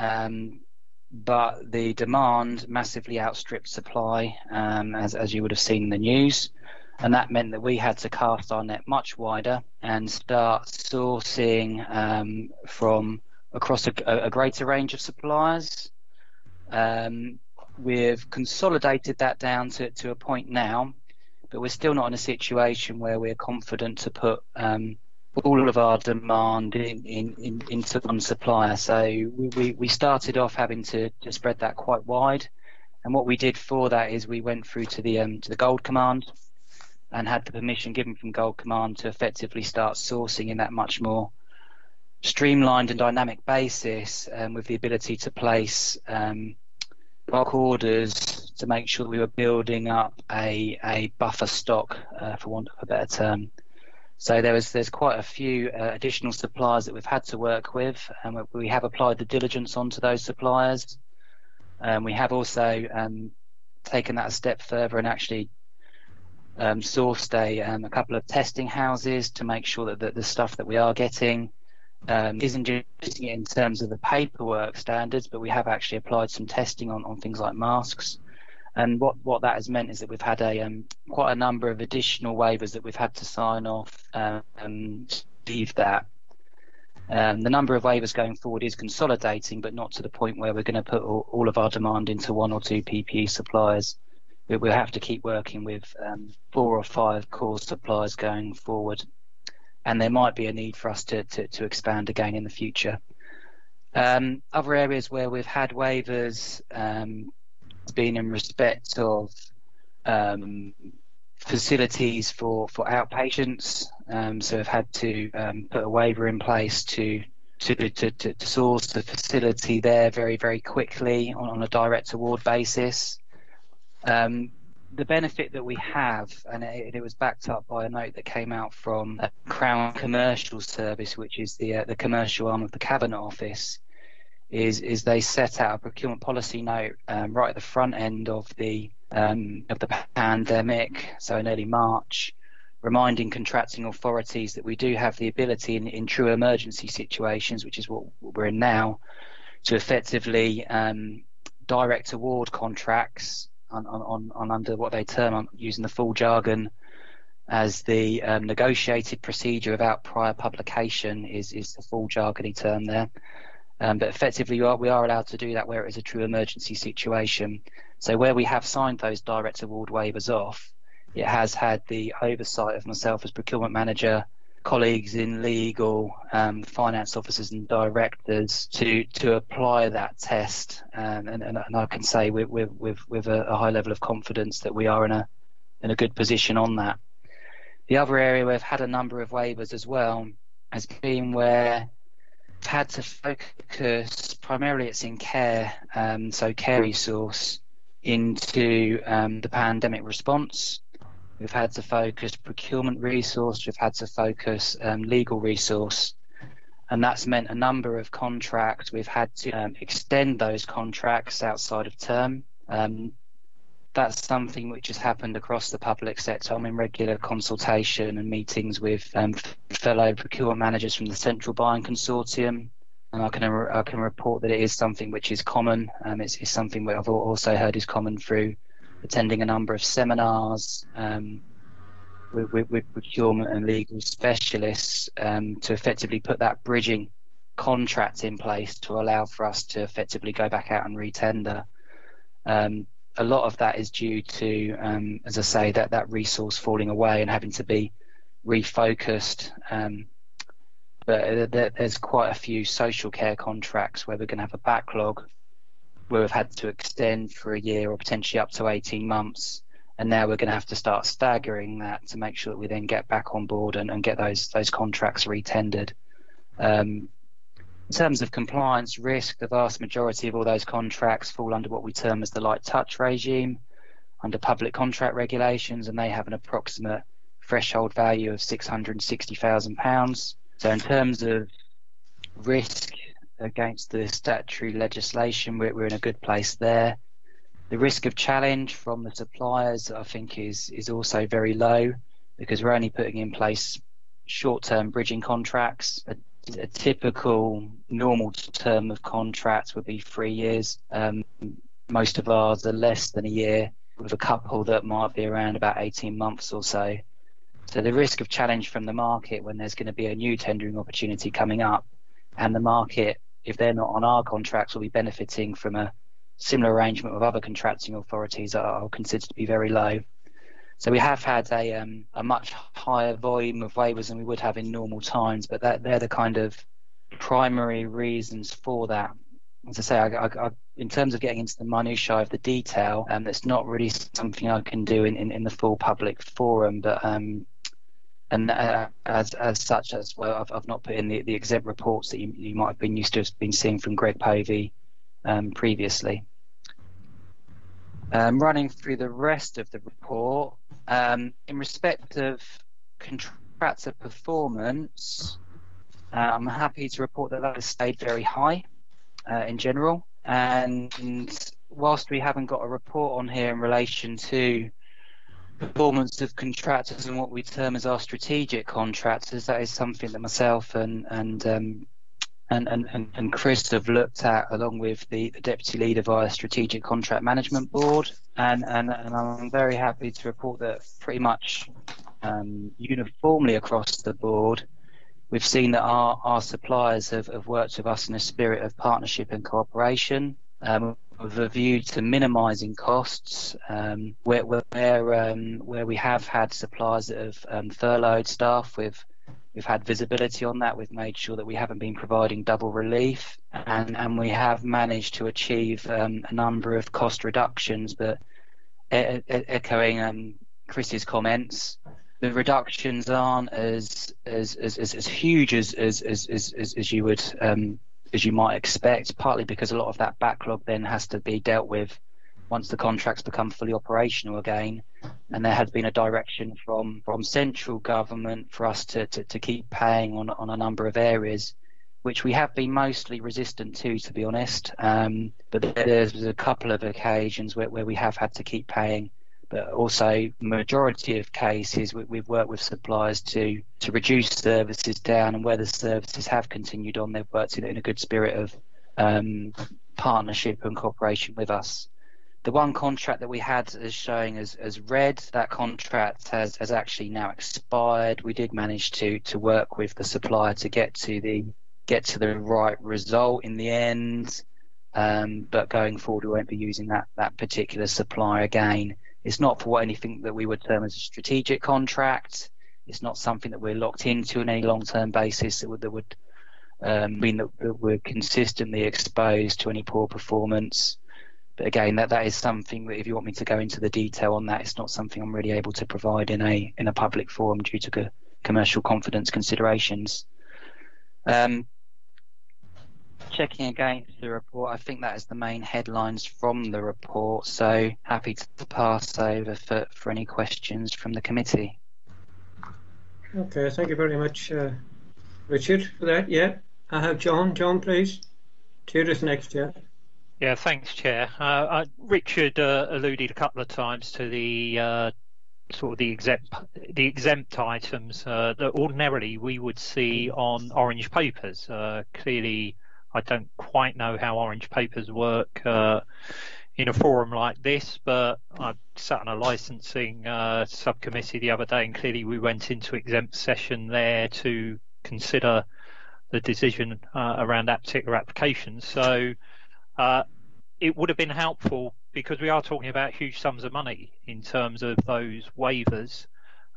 but the demand massively outstripped supply, as you would have seen in the news. And that meant that we had to cast our net much wider and start sourcing from across a greater range of suppliers. We've consolidated that down to a point now, but we're still not in a situation where we're confident to put all of our demand into one supplier. So we started off having to spread that quite wide. And what we did for that is we went through to the Gold Command and had the permission given from Gold Command to effectively start sourcing in that much more streamlined and dynamic basis, with the ability to place bulk orders to make sure that we were building up a buffer stock, for want of a better term. So there's quite a few additional suppliers that we've had to work with, and we have applied the diligence onto those suppliers. We have also taken that a step further and actually sourced a couple of testing houses to make sure that the stuff that we are getting isn't just it in terms of the paperwork standards, but we have actually applied some testing on things like masks. And what that has meant is that we've had quite a number of additional waivers that we've had to sign off and leave that. The number of waivers going forward is consolidating, but not to the point where we're going to put all of our demand into 1 or 2 PPE suppliers. We'll have to keep working with 4 or 5 core suppliers going forward. And there might be a need for us to expand again in the future. Other areas where we've had waivers been in respect of facilities for outpatients. So we've had to put a waiver in place to source the facility there very, very quickly on a direct award basis. The benefit that we have, and it was backed up by a note that came out from Crown Commercial Service, which is the commercial arm of the Cabinet Office, is they set out a procurement policy note right at the front end of the pandemic, so in early March, reminding contracting authorities that we do have the ability in true emergency situations, which is what we're in now, to effectively direct award contracts on under what they term, using the full jargon, as the negotiated procedure without prior publication is the full jargony term there. But effectively, we are allowed to do that where it is a true emergency situation. So where we have signed those direct award waivers off, it has had the oversight of myself as procurement manager, colleagues in legal, finance officers and directors to apply that test. And I can say with a high level of confidence that we are in a good position on that. The other area we've had a number of waivers as well has been where we've had to focus, primarily it's in care, so care resource, into the pandemic response. We've had to focus procurement resource, we've had to focus legal resource, and that's meant a number of contracts. We've had to extend those contracts outside of term. That's something which has happened across the public sector. I'm in regular consultation and meetings with fellow procurement managers from the Central Buying Consortium, and I can report that it is something which is common. It's something that I've also heard is common through attending a number of seminars with procurement and legal specialists to effectively put that bridging contract in place to allow for us to effectively go back out and retender. A lot of that is due to, as I say, that resource falling away and having to be refocused. But there's quite a few social care contracts where we're going to have a backlog where we've had to extend for a year or potentially up to 18 months. And now we're going to have to start staggering that to make sure that we then get back on board and get those contracts retendered. In terms of compliance risk, the vast majority of all those contracts fall under what we term as the light touch regime under public contract regulations, and they have an approximate threshold value of £660,000. So in terms of risk against the statutory legislation, we're in a good place there. The risk of challenge from the suppliers, I think, is also very low because we're only putting in place short-term bridging contracts. A typical normal term of contracts would be 3 years. Most of ours are less than a year, with a couple that might be around about 18 months or so. So the risk of challenge from the market when there's going to be a new tendering opportunity coming up, and the market, if they're not on our contracts, will be benefiting from a similar arrangement with other contracting authorities, I'll consider to be very low. So we have had a much higher volume of waivers than we would have in normal times, but they're the kind of primary reasons for that. As I say, I in terms of getting into the minutiae of the detail, that's not really something I can do in the full public forum, but as such as well, I've not put in the exempt reports that you might have been used to have been seeing from Greg Povey previously. Running through the rest of the report, in respect of contractor performance, I'm happy to report that has stayed very high in general. And whilst we haven't got a report on here in relation to performance of contractors and what we term as our strategic contractors, that is something that myself and Chris have looked at along with the deputy leader via Strategic Contract Management Board, and I'm very happy to report that pretty much uniformly across the board we've seen that our suppliers have worked with us in a spirit of partnership and cooperation, with a view to minimising costs. Where we have had suppliers that have furloughed staff, we've had visibility on that. We've made sure that we haven't been providing double relief, and we have managed to achieve a number of cost reductions. But echoing Chris's comments, the reductions aren't as huge as you would as you might expect, partly because a lot of that backlog then has to be dealt with once the contracts become fully operational again. And there has been a direction from central government for us to keep paying on a number of areas, which we have been mostly resistant to be honest. But there's a couple of occasions where we have had to keep paying. But also, majority of cases, we've worked with suppliers to reduce services down, and where the services have continued on, they've worked in a good spirit of partnership and cooperation with us. The one contract that we had as showing as red, that contract has actually now expired. We did manage to work with the supplier to get to the right result in the end, but going forward, we won't be using that particular supplier again. It's not for anything that we would term as a strategic contract. It's not something that we're locked into on any long-term basis that would mean that we're consistently exposed to any poor performance. But again, that is something that if you want me to go into the detail on that, it's not something I'm really able to provide in a public forum due to commercial confidence considerations. Checking against the report, I think that is the main headlines from the report, so happy to pass over for any questions from the committee. Okay, thank you very much, Richard, for that. Yeah, I have John. John, please. Judith next, yeah. Yeah, thanks, Chair. Richard alluded a couple of times to the sort of the exempt items that ordinarily we would see on orange papers. Clearly, I don't quite know how orange papers work in a forum like this, but I sat on a licensing subcommittee the other day, and clearly we went into exempt session there to consider the decision around that particular application. So it would have been helpful, because we are talking about huge sums of money in terms of those waivers,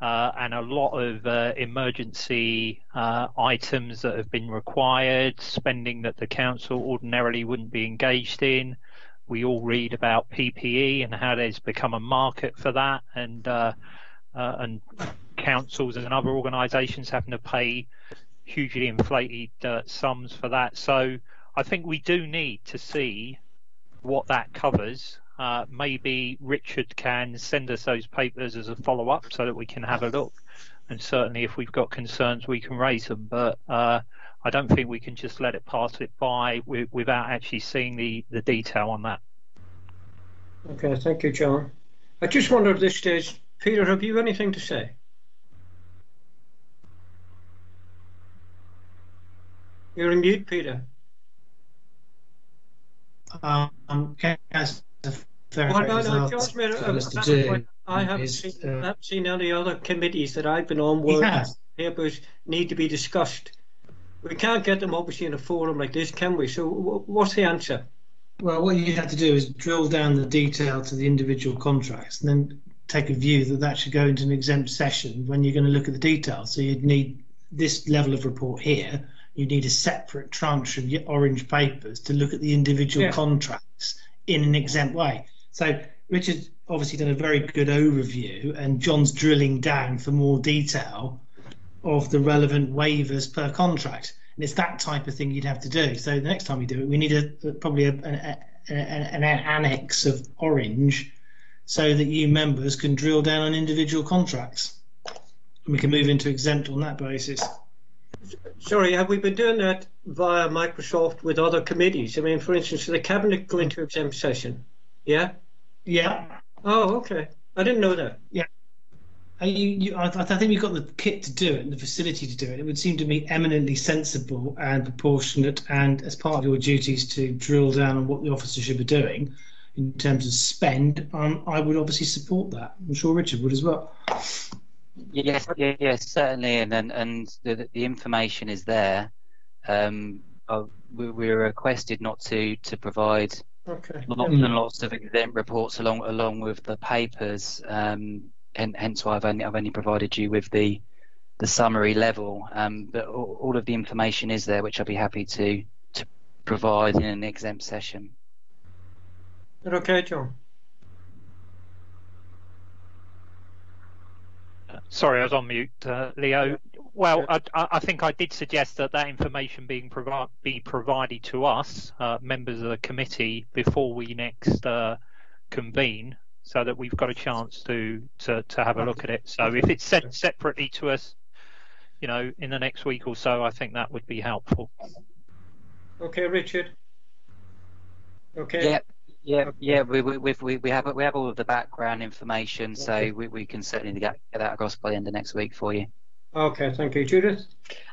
and a lot of emergency items that have been required, spending that the council ordinarily wouldn't be engaged in. We all read about PPE and how there's become a market for that, and councils and other organisations having to pay hugely inflated sums for that. So I think we do need to see what that covers. Maybe Richard can send us those papers as a follow-up so that we can have a look, and certainly if we've got concerns we can raise them, but I don't think we can just let it pass it by without actually seeing the detail on that. Okay, thank you, John. I just wonder at this stage, Peter, have you anything to say? You're on mute, Peter. John's made a point. I haven't seen any other committees that I've been on where papers need to be discussed. We can't get them obviously in a forum like this, can we? So what's the answer? Well, what you have to do is drill down the detail to the individual contracts and then take a view that should go into an exempt session when you're going to look at the details. So you'd need this level of report here. You need a separate tranche of orange papers to look at the individual contracts in an exempt way. So Richard's obviously done a very good overview, and John's drilling down for more detail of the relevant waivers per contract. And it's that type of thing you'd have to do. So the next time you do it, we need probably an annex of orange so that you members can drill down on individual contracts. And we can move into exempt on that basis. Sorry, have we been doing that via Microsoft with other committees? I mean, for instance, the Cabinet go into exempt session. Yeah? Yeah. Oh, okay. I didn't know that. Yeah. I think you've got the kit to do it and the facility to do it. It would seem to me eminently sensible and proportionate, and as part of your duties to drill down on what the officer should be doing in terms of spend. I would obviously support that. I'm sure Richard would as well. Yes, certainly, and the information is there. We were requested not to provide lots and lots of exempt reports along with the papers. And hence why I've only provided you with the summary level, but all of the information is there, which I'll be happy to provide in an exempt session. Is that okay, John? Sorry, I was on mute, Leo. Well, I think I did suggest that information be provided to us, members of the committee, before we next convene, so that we've got a chance to have a look at it. So if it's sent separately to us, in the next week or so, I think that would be helpful. Okay, Richard. Okay. Yeah. We have all of the background information, so we can certainly get that across by the end of next week for you. Okay, thank you, Judith.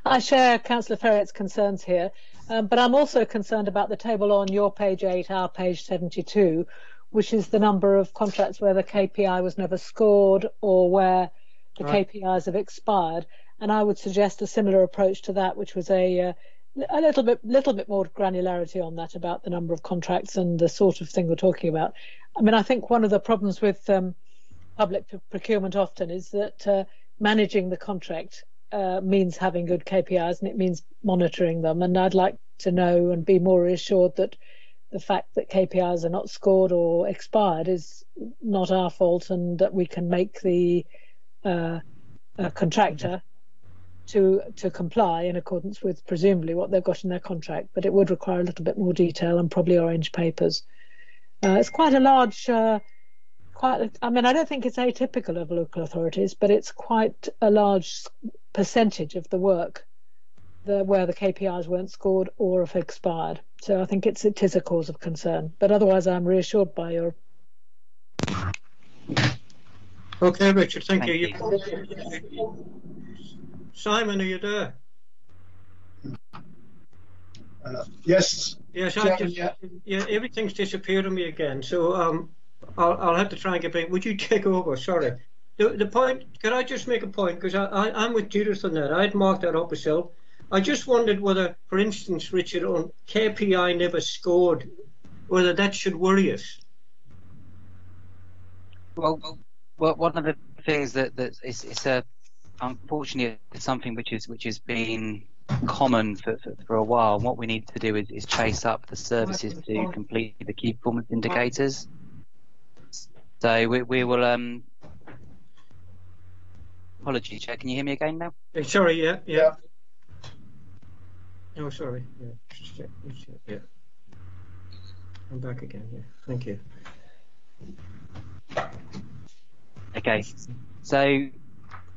I share Councillor Ferret's concerns here, but I'm also concerned about the table on your page 8, our page 72, which is the number of contracts where the KPI was never scored or where the KPIs have expired. And I would suggest a similar approach to that, which was a little bit more granularity on that about the number of contracts and the sort of thing we're talking about. I mean, I think one of the problems with public procurement often is that managing the contract means having good KPIs, and it means monitoring them. And I'd like to know and be more reassured that the fact that KPIs are not scored or expired is not our fault, and that we can make the contractor to comply in accordance with presumably what they've got in their contract. But it would require a little bit more detail and probably orange papers. It's quite a large, I don't think it's atypical of local authorities, but it's quite a large percentage of the work where the KPIs weren't scored or have expired. So I think it is a cause of concern. But otherwise, I'm reassured by your. Okay, Richard, thank you. Simon, are you there? Yes. Yes, everything's disappeared on me again. So I'll have to try and get back. Would you take over? Sorry. The point. Can I just make a point? Because I'm with Judith on that. I'd marked that up myself. I just wondered whether, for instance, Richard, on KPI never scored, whether that should worry us. Well, one of the things that it's unfortunately it's something which has been common for a while. And what we need to do is chase up the services to complete the key performance indicators. So we will. Apologies, Chair. Can you hear me again now? Sorry. Yeah. Oh, sorry. Yeah. I'm back again. Yeah. Thank you. Okay. So,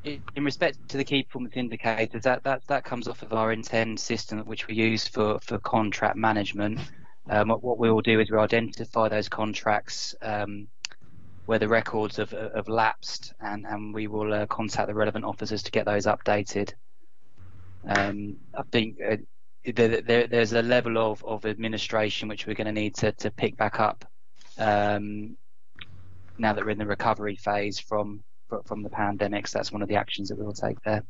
in respect to the key performance indicators, that comes off of our Intend system, which we use for contract management. What we will do is we identify those contracts where the records have lapsed, and we will contact the relevant officers to get those updated. I think there's a level of administration which we're going to need to pick back up now that we're in the recovery phase from the pandemic. So that's one of the actions that we will take there.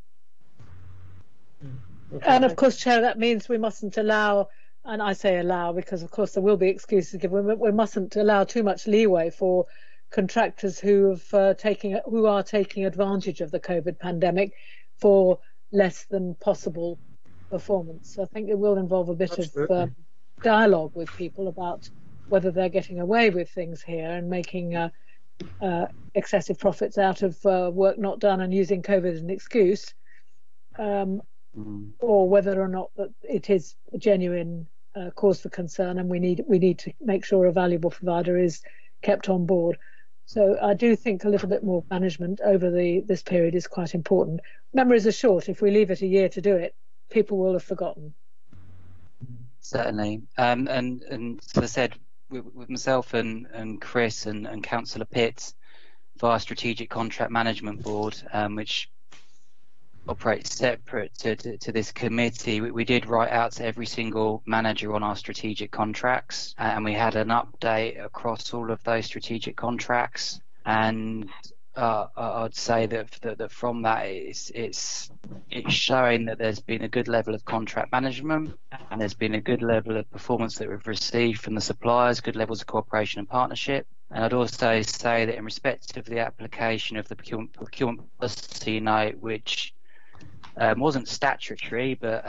Okay. And of course, Chair, that means we mustn't allow, and I say allow because of course there will be excuses given, we mustn't allow too much leeway for contractors who are taking advantage of the COVID pandemic for less than possible performance. So I think it will involve a bit of dialogue with people about whether they're getting away with things here and making excessive profits out of work not done and using COVID as an excuse, or whether or not that it is a genuine cause for concern, and we need to make sure a valuable provider is kept on board. So I do think a little bit more management over this period is quite important. Memories are short. If we leave it a year to do it, people will have forgotten. Certainly. And as I said, with myself and Chris and Councillor Pitt via Strategic Contract Management Board, which operates separate to this committee, we did write out to every single manager on our strategic contracts, and we had an update across all of those strategic contracts. And I'd say that from that, it's showing that there's been a good level of contract management, and there's been a good level of performance that we've received from the suppliers, good levels of cooperation and partnership. And I'd also say that in respect of the application of the procurement policy note, which wasn't statutory, but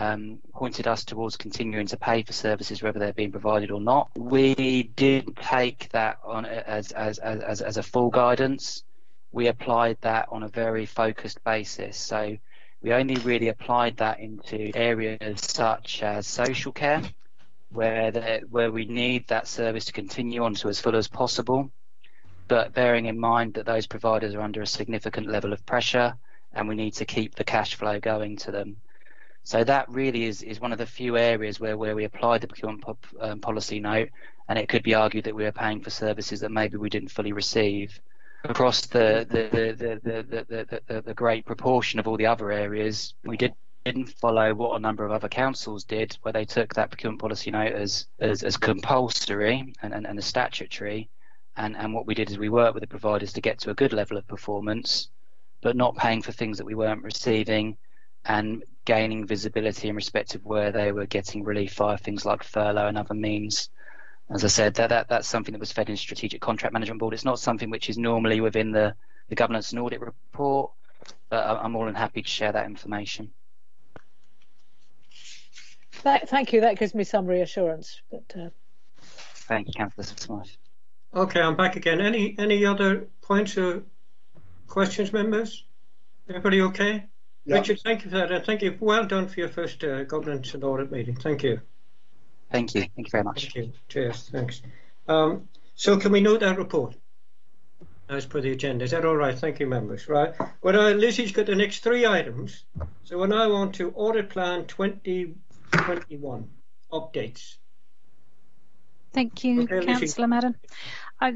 pointed us towards continuing to pay for services whether they're being provided or not, we didn't take that on as a full guidance. We applied that on a very focused basis. So we only really applied that into areas such as social care, where we need that service to continue on to as full as possible, but bearing in mind that those providers are under a significant level of pressure, and we need to keep the cash flow going to them. So that really is one of the few areas where we applied the procurement policy note, and it could be argued that we were paying for services that maybe we didn't fully receive. Across the great proportion of all the other areas, we didn't follow what a number of other councils did, where they took that procurement policy note as compulsory and as statutory, and what we did is we worked with the providers to get to a good level of performance, but not paying for things that we weren't receiving, and gaining visibility in respect of where they were getting relief via things like furlough and other means. As I said, that's something that was fed in Strategic Contract Management Board. It's not something which is normally within the Governance and Audit report, but I'm more than happy to share that information. Thank you. That gives me some reassurance. But thank you, Councillor Smith. Okay, I'm back again. Any other points or questions, members? Everybody okay? Yep. Richard, thank you for that, and thank you. Well done for your first Governance and Audit meeting. Thank you. Thank you. Thank you very much. Thank you. Cheers. Thanks. So can we note that report as per the agenda? Is that all right? Thank you, members. Right. Well, Lizzie's got the next 3 items. So we're now on to Audit Plan 2021 updates. Thank you, okay, Councillor Madden.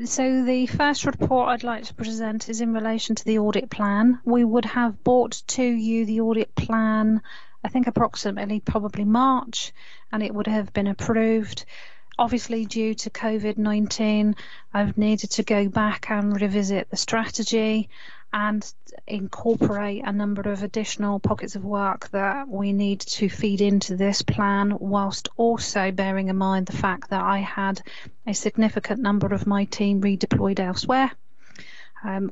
So the first report I'd like to present is in relation to the audit plan. We would have brought to you the audit plan, I think approximately probably March, and it would have been approved. Obviously, due to COVID-19, I've needed to go back and revisit the strategy and incorporate a number of additional pockets of work that we need to feed into this plan, whilst also bearing in mind the fact that I had a significant number of my team redeployed elsewhere.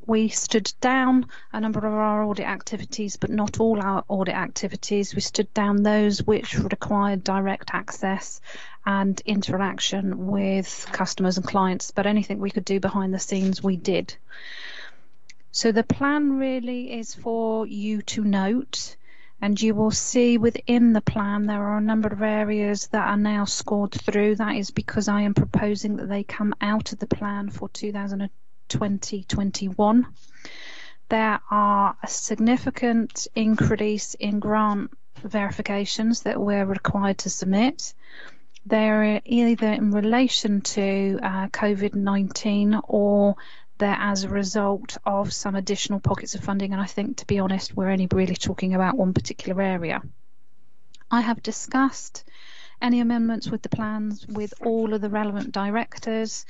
We stood down a number of our audit activities, but not all our audit activities. We stood down those which required direct access and interaction with customers and clients, but anything we could do behind the scenes, we did. So the plan really is for you to note, and you will see within the plan there are a number of areas that are now scored through. That is because I am proposing that they come out of the plan for 2020-21. There are a significant increase in grant verifications that we're required to submit. They're either in relation to COVID-19 or they're as a result of some additional pockets of funding, and I think, to be honest, we're only really talking about one particular area. I have discussed any amendments with the plans with all of the relevant directors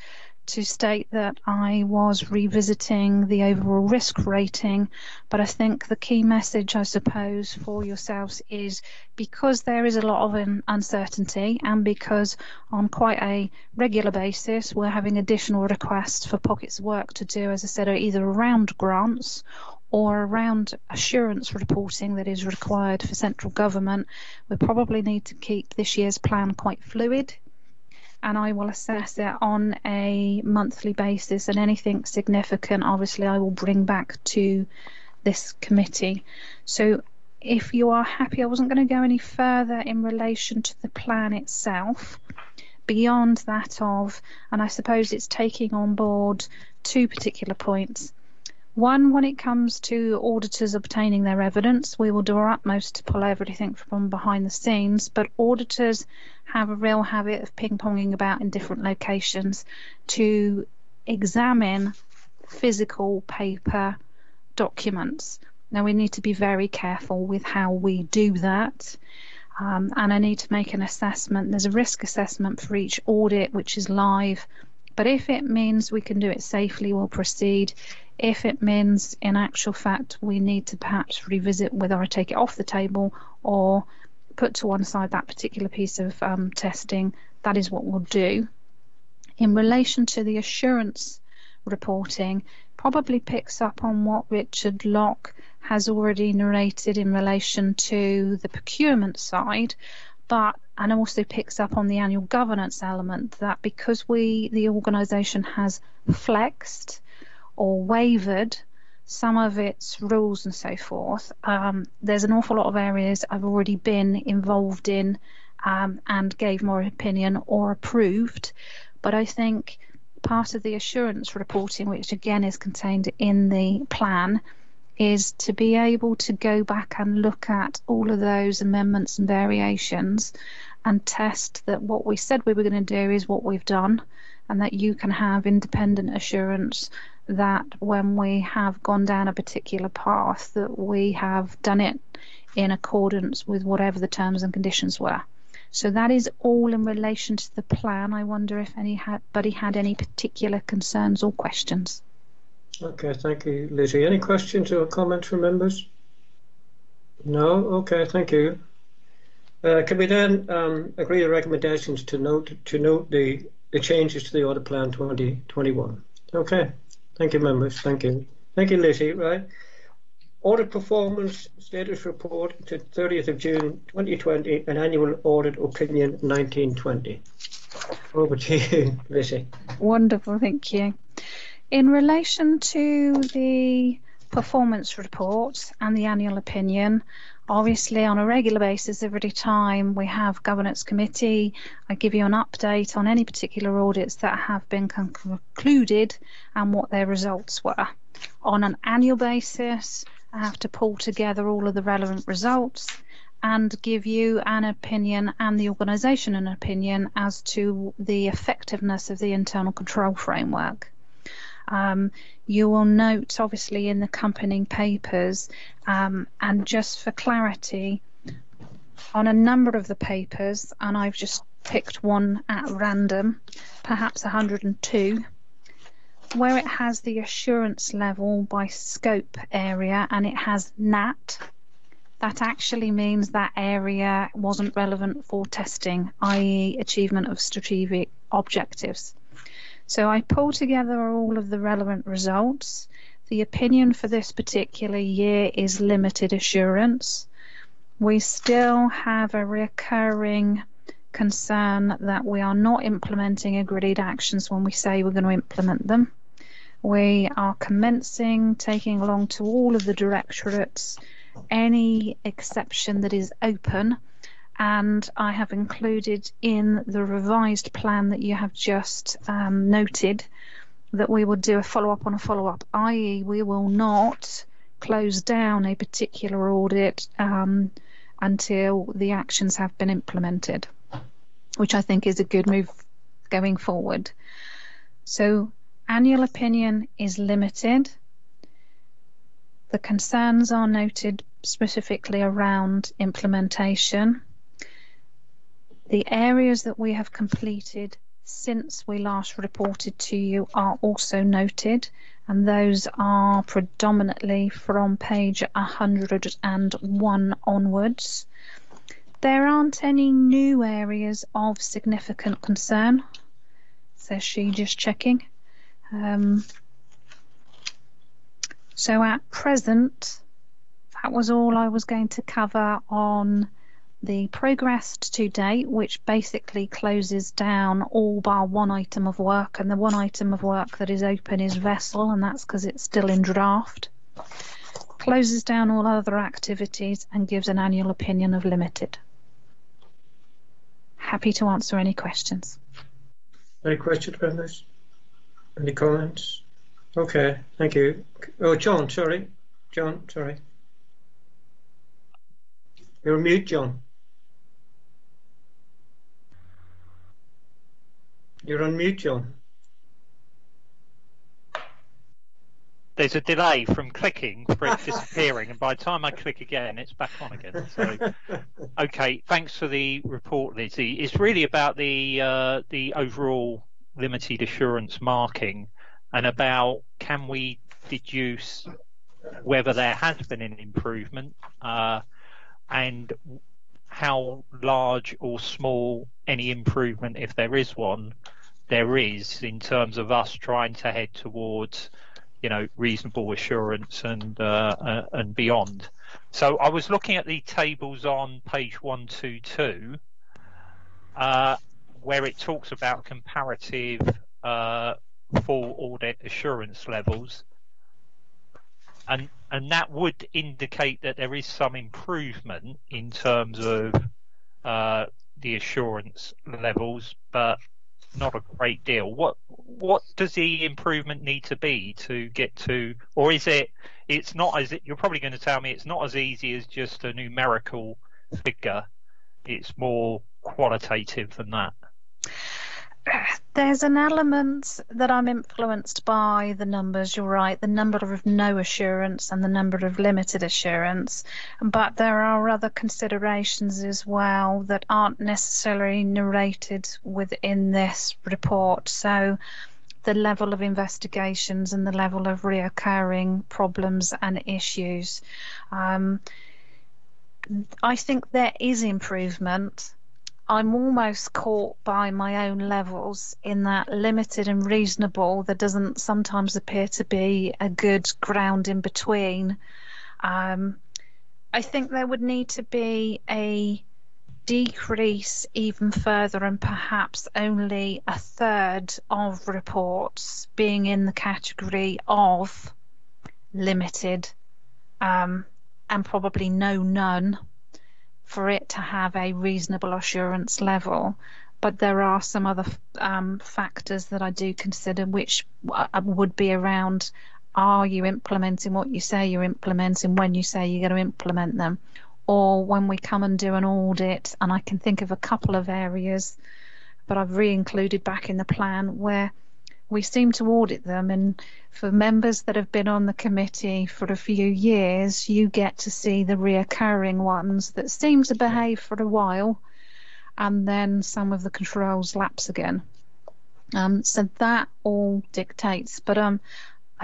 to state that I was revisiting the overall risk rating, but I think the key message, I suppose, for yourselves is because there is a lot of uncertainty, and because on quite a regular basis we're having additional requests for pockets of work to do, as I said, are either around grants or around assurance reporting that is required for central government, we probably need to keep this year's plan quite fluid. And I will assess it on a monthly basis, and anything significant, obviously, I will bring back to this committee. So if you are happy, I wasn't going to go any further in relation to the plan itself, beyond that of, and I suppose it's taking on board two particular points. One, when it comes to auditors obtaining their evidence, we will do our utmost to pull everything from behind the scenes, but auditors have a real habit of ping-ponging about in different locations to examine physical paper documents. Now, we need to be very careful with how we do that. And I need to make an assessment. There's a risk assessment for each audit, which is live. But if it means we can do it safely, we'll proceed. If it means, in actual fact, we need to perhaps revisit whether I take it off the table or put to one side that particular piece of testing, that is what we'll do. In relation to the assurance reporting, probably picks up on what Richard Locke has already narrated in relation to the procurement side, and also picks up on the annual governance element, that because the organisation has flexed or wavered some of its rules and so forth, there's an awful lot of areas I've already been involved in and gave my opinion or approved. But I think part of the assurance reporting, which again is contained in the plan, is to be able to go back and look at all of those amendments and variations and test that what we said we were going to do is what we've done, and that you can have independent assurance that when we have gone down a particular path, that we have done it in accordance with whatever the terms and conditions were. So that is all in relation to the plan. I wonder if anybody had any particular concerns or questions. Okay, thank you, Lizzie. Any questions or comments from members? No? Okay, thank you. Can we then agree the recommendations to note the changes to the audit plan 2021? Okay, thank you, members. Thank you. Thank you, Lizzie. Right. Audit performance status report to 30th of June 2020 and annual audit opinion 1920. Over to you, Lizzie. Wonderful, thank you. In relation to the performance report and the annual opinion, obviously on a regular basis, every time we have governance committee, I give you an update on any particular audits that have been concluded and what their results were. On an annual basis, I have to pull together all of the relevant results and give you an opinion and the organisation an opinion as to the effectiveness of the internal control framework. You will note, obviously, in the accompanying papers, and just for clarity, on a number of the papers, and I've just picked one at random, perhaps 102, where it has the assurance level by scope area and it has NAT, that actually means that area wasn't relevant for testing, i.e. achievement of strategic objectives. So I pull together all of the relevant results. The opinion for this particular year is limited assurance. We still have a recurring concern that we are not implementing agreed actions when we say we're going to implement them. We are commencing taking along to all of the directorates any exception that is open, and I have included in the revised plan that you have just noted that we will do a follow-up on a follow-up, i.e. we will not close down a particular audit until the actions have been implemented, which I think is a good move going forward. So annual opinion is limited. The concerns are noted specifically around implementation. The areas that we have completed since we last reported to you are also noted, and those are predominantly from page 101 onwards. There aren't any new areas of significant concern, says she, just checking. So at present, that was all I was going to cover on the progress to date, which basically closes down all bar one item of work, and the one item of work that is open is vessel, and that's because it's still in draft. closes down all other activities and gives an annual opinion of limited. Happy to answer any questions. Any questions, members? Any comments? Okay, thank you. Oh, John, sorry. John, sorry. You're on mute, John. You're on mute, John. There's a delay from clicking for it disappearing, and by the time I click again, it's back on again. So, okay, thanks for the report, Lizzie. It's really about the overall limited assurance marking, and about can we deduce whether there has been an improvement, and how large or small any improvement, if there is one, there is in terms of us trying to head towards, you know, reasonable assurance and beyond. So I was looking at the tables on page 122, where it talks about comparative full audit assurance levels, and that would indicate that there is some improvement in terms of the assurance levels, but not a great deal. What does the improvement need to be to get to, or is it's not as, you're probably going to tell me it's not as easy as just a numerical figure, it's more qualitative than that? There's an element that I'm influenced by the numbers, you're right, the number of no assurance and the number of limited assurance, but there are other considerations as well that aren't necessarily narrated within this report. So the level of investigations and the level of reoccurring problems and issues. I think there is improvement. I'm almost caught by my own levels in that limited and reasonable, there doesn't sometimes appear to be a good ground in between. I think there would need to be a decrease even further, and perhaps only a third of reports being in the category of limited, and probably none, for it to have a reasonable assurance level. But there are some other factors that I do consider, which would be around, are you implementing what you say you're implementing when you say you're going to implement them? Or when we come and do an audit, and I can think of a couple of areas, but I've re-included back in the plan where we seem to audit them, and for members that have been on the committee for a few years, you get to see the reoccurring ones that seem to behave for a while, and then some of the controls lapse again. So that all dictates, but I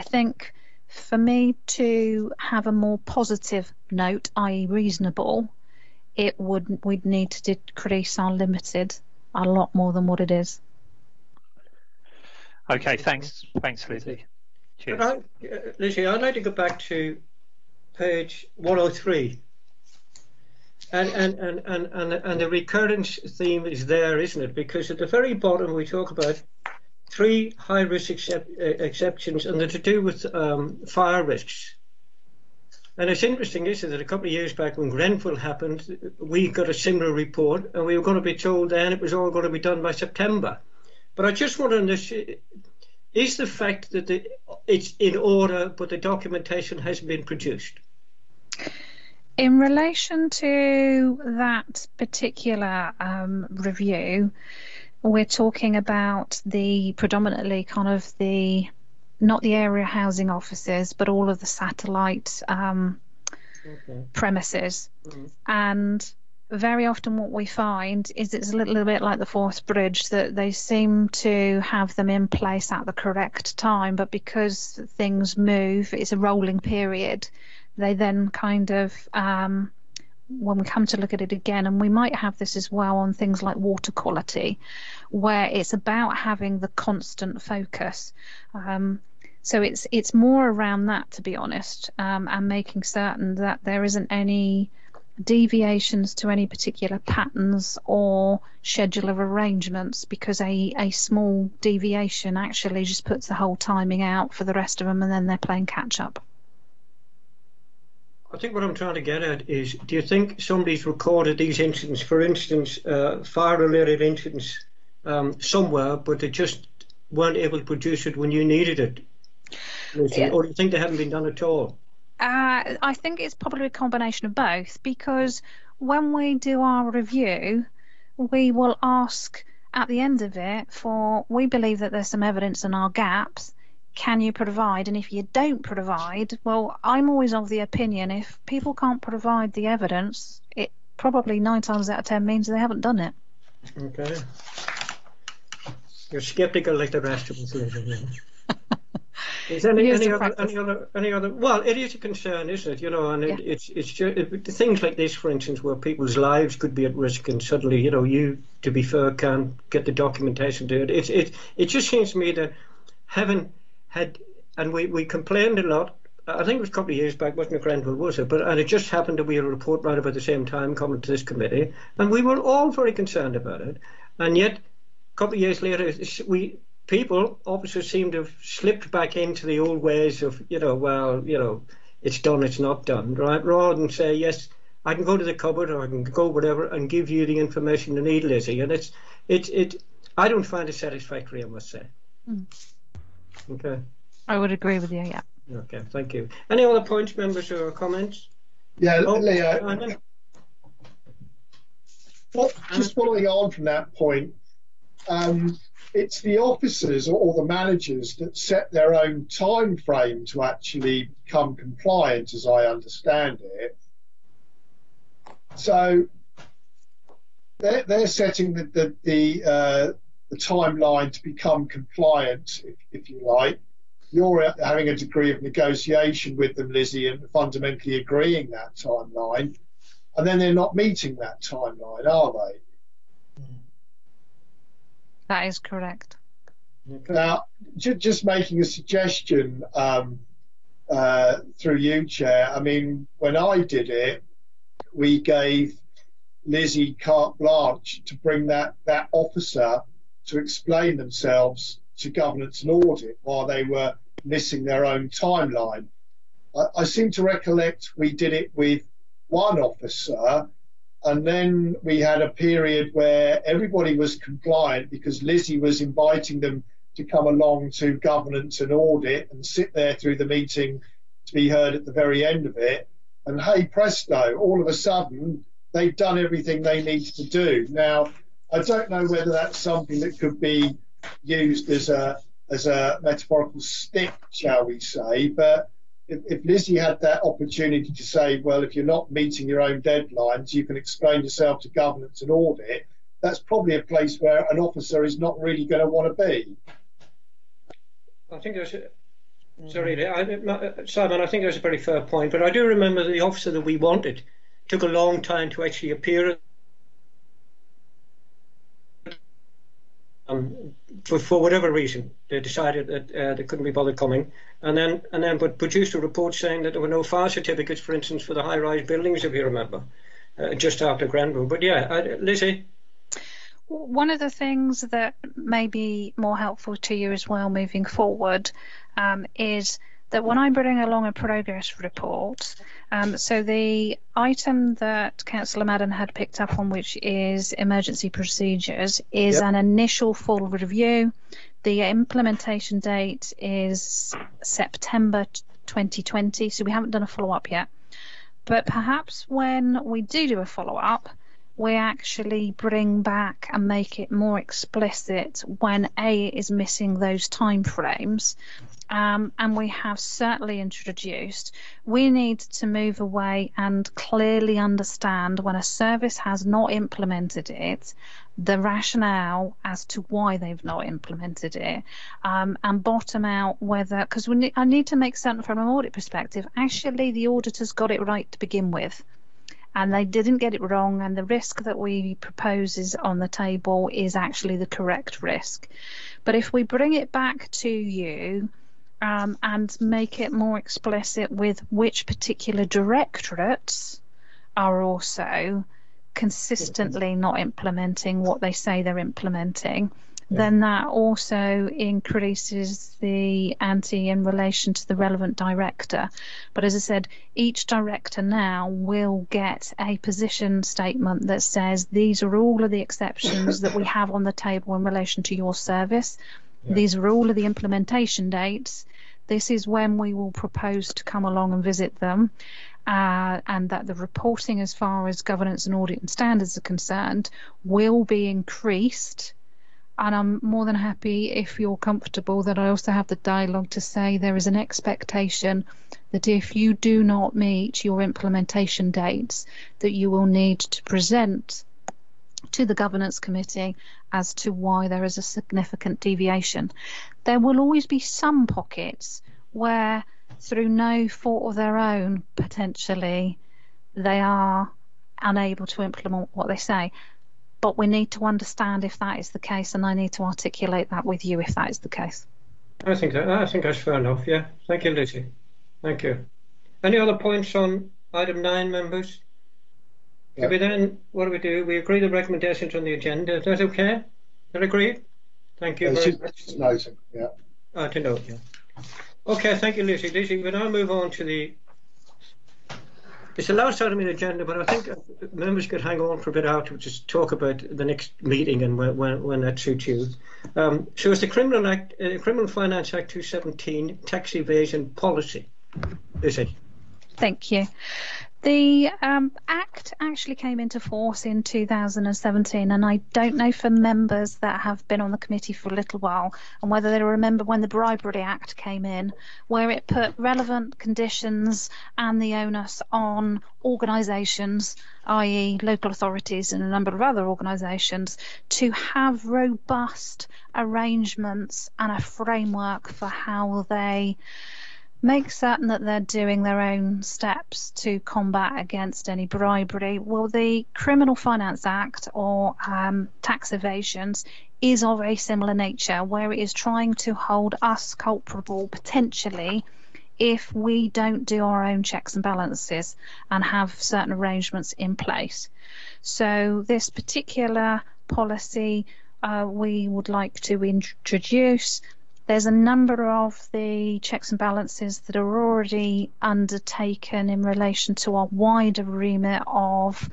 think for me to have a more positive note, i.e. reasonable, we'd need to decrease our limited a lot more than what it is. Okay, thanks, Lizzie. Cheers. Lizzie, I'd like to go back to page 103, and the recurrence theme is there, isn't it? Because at the very bottom we talk about 3 high-risk exceptions, and they're to do with fire risks. And it's interesting, isn't it, that a couple of years back when Grenfell happened, we got a similar report, and we were going to be told then it was all going to be done by September. But I just want to understand, is the fact that it's in order but the documentation hasn't been produced? In relation to that particular review, we're talking about the predominantly kind of not the area housing offices, but all of the satellite premises. Mm-hmm. And very often what we find is it's a little bit like the Forth Bridge, that they seem to have them in place at the correct time, but because things move, it's a rolling period. They then kind of, when we come to look at it again, and we might have this as well on things like water quality, where it's about having the constant focus. So it's more around that, to be honest, and making certain that there isn't any deviations to any particular patterns or schedule of arrangements, because a small deviation actually just puts the whole timing out for the rest of them, and then they're playing catch up. think what I'm trying to get at is, do you think somebody's recorded these incidents, for instance, fire-related incidents somewhere, but they just weren't able to produce it when you needed it? Yeah. Or do you think they haven't been done at all? I think it's probably a combination of both, because when we do our review, we will ask at the end of it for, we believe that there's some evidence in our gaps. Can you provide? And if you don't provide, well, I'm always of the opinion if people can't provide the evidence, it probably 9 times out of 10 means they haven't done it. Okay. You're sceptical like the rest of us, Lizzie. Is any other? Well, it is a concern, isn't it? You know, and it's just things like this, for instance, where people's lives could be at risk, and suddenly, you know, you, to be fair, can't get the documentation to it. It just seems to me that having had, and we complained a lot. I think it was a couple of years back, wasn't it, Grenville, was it? And it just happened that we had a report right about the same time coming to this committee, and we were all very concerned about it. And yet, a couple of years later, officers seem to have slipped back into the old ways of, you know, well, you know, it's done, it's not done, right? Rather than say, yes, I can go to the cupboard or I can go whatever and give you the information you need, Lizzie. And I don't find it satisfactory, I must say. Okay. I would agree with you, yeah. Okay, thank you. Any other points, members, or comments? Yeah, Leo. Just following on from that point, it's the officers or the managers that set their own time frame to actually become compliant, as I understand it. So they're setting the timeline to become compliant, if you like. You're having a degree of negotiation with them, Lizzie, and fundamentally agreeing that timeline, and then they're not meeting that timeline, are they? That is correct. Now, just making a suggestion through you, Chair. I mean, when I did it, we gave Lizzie carte blanche to bring that officer to explain themselves to governance and audit while they were missing their own timeline. I seem to recollect we did it with one officer, and then we had a period where everybody was compliant because Lizzie was inviting them to come along to governance and audit and sit there through the meeting to be heard at the very end of it. And hey presto, all of a sudden they've done everything they needed to do. Now, I don't know whether that's something that could be used as a metaphorical stick, shall we say, but if Lizzie had that opportunity to say, well, if you're not meeting your own deadlines, you can explain yourself to governance and audit, that's probably a place where an officer is not really going to want to be. I think there's Simon, I think there's a very fair point, but I do remember that the officer that we wanted took a long time to actually appear for whatever reason. They decided that they couldn't be bothered coming, but produced a report saying that there were no fire certificates, for instance, for the high-rise buildings, if you remember, just after Grenville. But yeah, Lizzie? One of the things that may be more helpful to you as well moving forward is that when I bring along a progress report, so the item that Councillor Madden had picked up on, which is emergency procedures, is an initial full review. The implementation date is September 2020, so we haven't done a follow-up yet. But perhaps when we do a follow-up, we actually bring back and make it more explicit when A is missing those time frames. And we have certainly introduced, we need to move away and clearly understand when a service has not implemented it, the rationale as to why they've not implemented it, and bottom out whether, because I need to make certain from an audit perspective, actually the auditors got it right to begin with. And they didn't get it wrong, and the risk that we propose is on the table is actually the correct risk. But if we bring it back to you and make it more explicit with which particular directorates are also consistently not implementing what they say they're implementing, then that also increases the ante in relation to the relevant director. But as I said, each director now will get a position statement that says these are all of the exceptions that we have on the table in relation to your service. Yeah. These are all of the implementation dates. This is when we will propose to come along and visit them. And that the reporting as far as governance and audit and standards are concerned will be increased. And I'm more than happy, if you're comfortable, that I also have the dialogue to say there is an expectation that if you do not meet your implementation dates, that you will need to present to the governance committee as to why there is a significant deviation. There will always be some pockets where, through no fault of their own, potentially, they are unable to implement what they say. But we need to understand if that is the case, and I need to articulate that with you if that is the case. I think that's fair enough. Yeah. Thank you, Lucy. Thank you. Any other points on item 9, members? Yeah. We then, what do? We agree the recommendations on the agenda. Is that okay? Is that agreed? Thank you very much. Just noting, yeah. To note, yeah. Okay, thank you, Lucy. Lucy, we now move on to the... It's the last item in the agenda, but I think members could hang on for a bit afterwards to talk about the next meeting and when that suits you. So it's the Criminal Finance Act 2017 Tax Evasion Policy. Lucy. Thank you. The Act actually came into force in 2017, and I don't know for members that have been on the committee for a little while and whether they remember when the Bribery Act came in, where it put relevant conditions and the onus on organisations, i.e. local authorities and a number of other organisations, to have robust arrangements and a framework for how they make certain that they're doing their own steps to combat against any bribery. Well, the Criminal Finance Act, or tax evasions, is of a similar nature, where it is trying to hold us culpable potentially if we don't do our own checks and balances and have certain arrangements in place. So this particular policy we would like to introduce. There's a number of the checks and balances that are already undertaken in relation to our wider remit of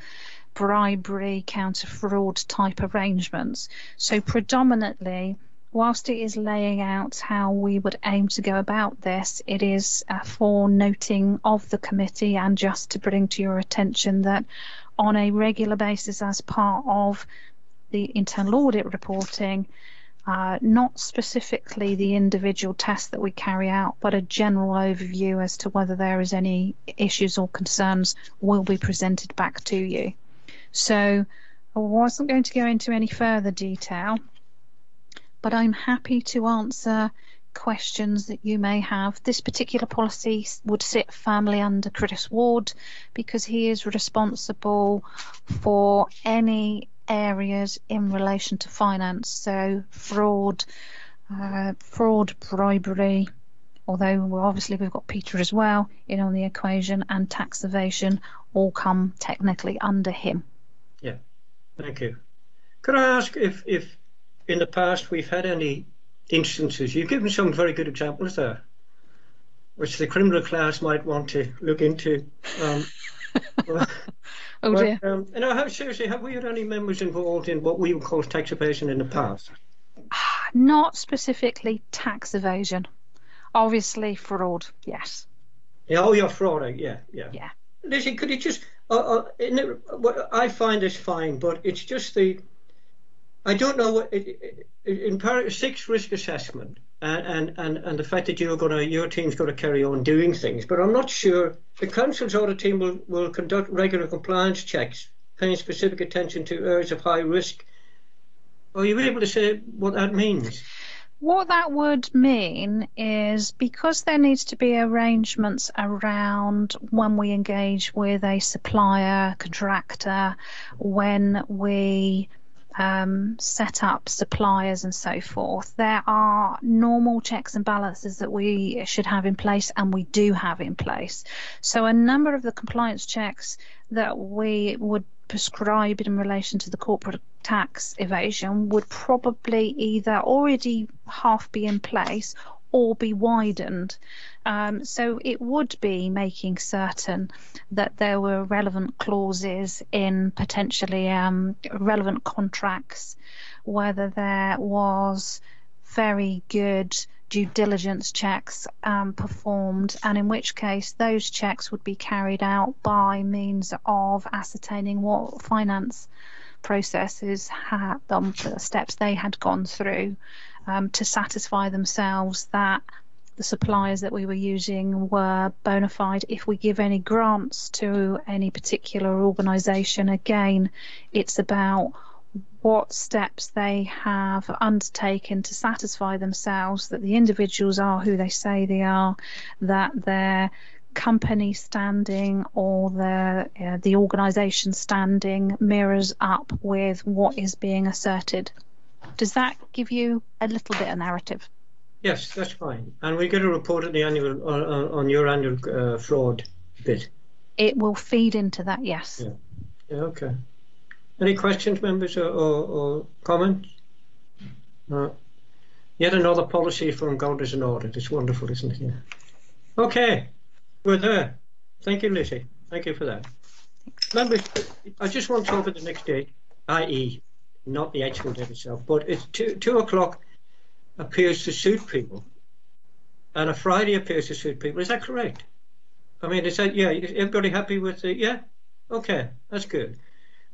bribery, counter-fraud type arrangements. So predominantly, whilst it is laying out how we would aim to go about this, it is for noting of the committee and just to bring to your attention that on a regular basis as part of the internal audit reporting, not specifically the individual tests that we carry out, but a general overview as to whether there is any issues or concerns will be presented back to you. So I wasn't going to go into any further detail, but I'm happy to answer questions that you may have. This particular policy would sit firmly under Chris Ward because he is responsible for any areas in relation to finance, so fraud, bribery, although obviously we've got Peter as well in on the equation, and tax evasion all come technically under him. Yeah, thank you. Could I ask if in the past we've had any instances, you've given some very good examples there, which the criminal class might want to look into. Oh dear. But, seriously, have we had any members involved in what we would call tax evasion in the past? Not specifically tax evasion. Obviously fraud, yes. Yeah, oh, yeah, fraud, yeah. Lizzie, could you just... I find this fine, but it's just I don't know what... in part 6 risk assessment, and the fact that your team's going to carry on doing things, but I'm not sure the council's audit team will conduct regular compliance checks, paying specific attention to areas of high risk. Are you able to say what that means? What that would mean is, because there needs to be arrangements around when we engage with a supplier, contractor, when we set up suppliers and so forth, there are normal checks and balances that we should have in place, and we do have in place. So a number of the compliance checks that we would prescribe in relation to the corporate tax evasion would probably either already half be in place or be widened. So it would be making certain that there were relevant clauses in potentially relevant contracts, whether there was very good due diligence checks performed, and in which case those checks would be carried out by means of ascertaining what finance processes had the steps they had gone through to satisfy themselves that the suppliers that we were using were bona fide. If we give any grants to any particular organisation, again, it's about what steps they have undertaken to satisfy themselves that the individuals are who they say they are, that their company standing or the organisation standing mirrors up with what is being asserted. Does that give you a little bit of narrative? Yes, that's fine. And we get a report at the annual on your annual fraud bit. It will feed into that, yes. Yeah. Okay. Any questions, members, or comments? No. Yet another policy from Golders and Audit. It's wonderful, isn't it? Yeah. Okay, we're there. Thank you, Lizzie. Thank you for that. Members, I just want to cover the next date, i.e., not the actual date itself, but it's 2 o'clock appears to suit people, and a Friday appears to suit people. Is that correct? I mean, is that, yeah, everybody happy with it? Yeah? Okay, that's good.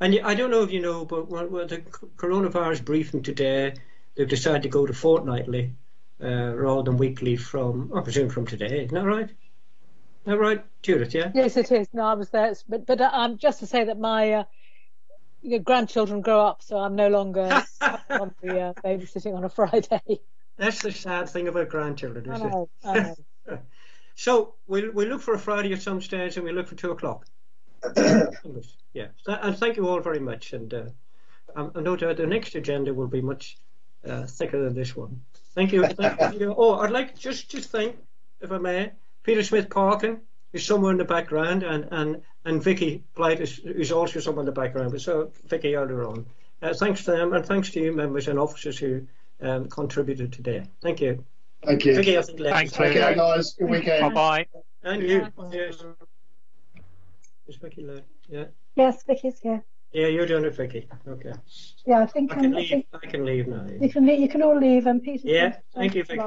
And I don't know if you know, but with the coronavirus briefing today, they've decided to go to fortnightly rather than weekly from, I presume, from today. Isn't that right? Is that right, Judith? Yeah. Yes, it is. No, I was there, but just to say that my grandchildren grow up, so I'm no longer on the babysitting on a Friday. That's the sad thing about grandchildren, isn't it? I know. So we'll look for a Friday at some stage, and we'll look for 2 o'clock. Yeah, and thank you all very much. And no doubt the next agenda will be much thicker than this one. Thank you. Thank you. Oh, I'd like just thank, if I may, Peter Smith Parkin is somewhere in the background, and Vicky Blight is also somewhere in the background. But so Vicky earlier on. Thanks to them, and thanks to you members and officers who contributed today. Thank you. Thank you. Vicky, I think Thanks, okay, guys. Good weekend. Bye-bye. And you. Yes. Is Vicky there? Yeah. Yes, Vicky's here. Yeah, you're doing it, Vicky. Okay. Yeah, I think I can leave now. You can all leave, and Peter. Yeah. Thank you, Vicky.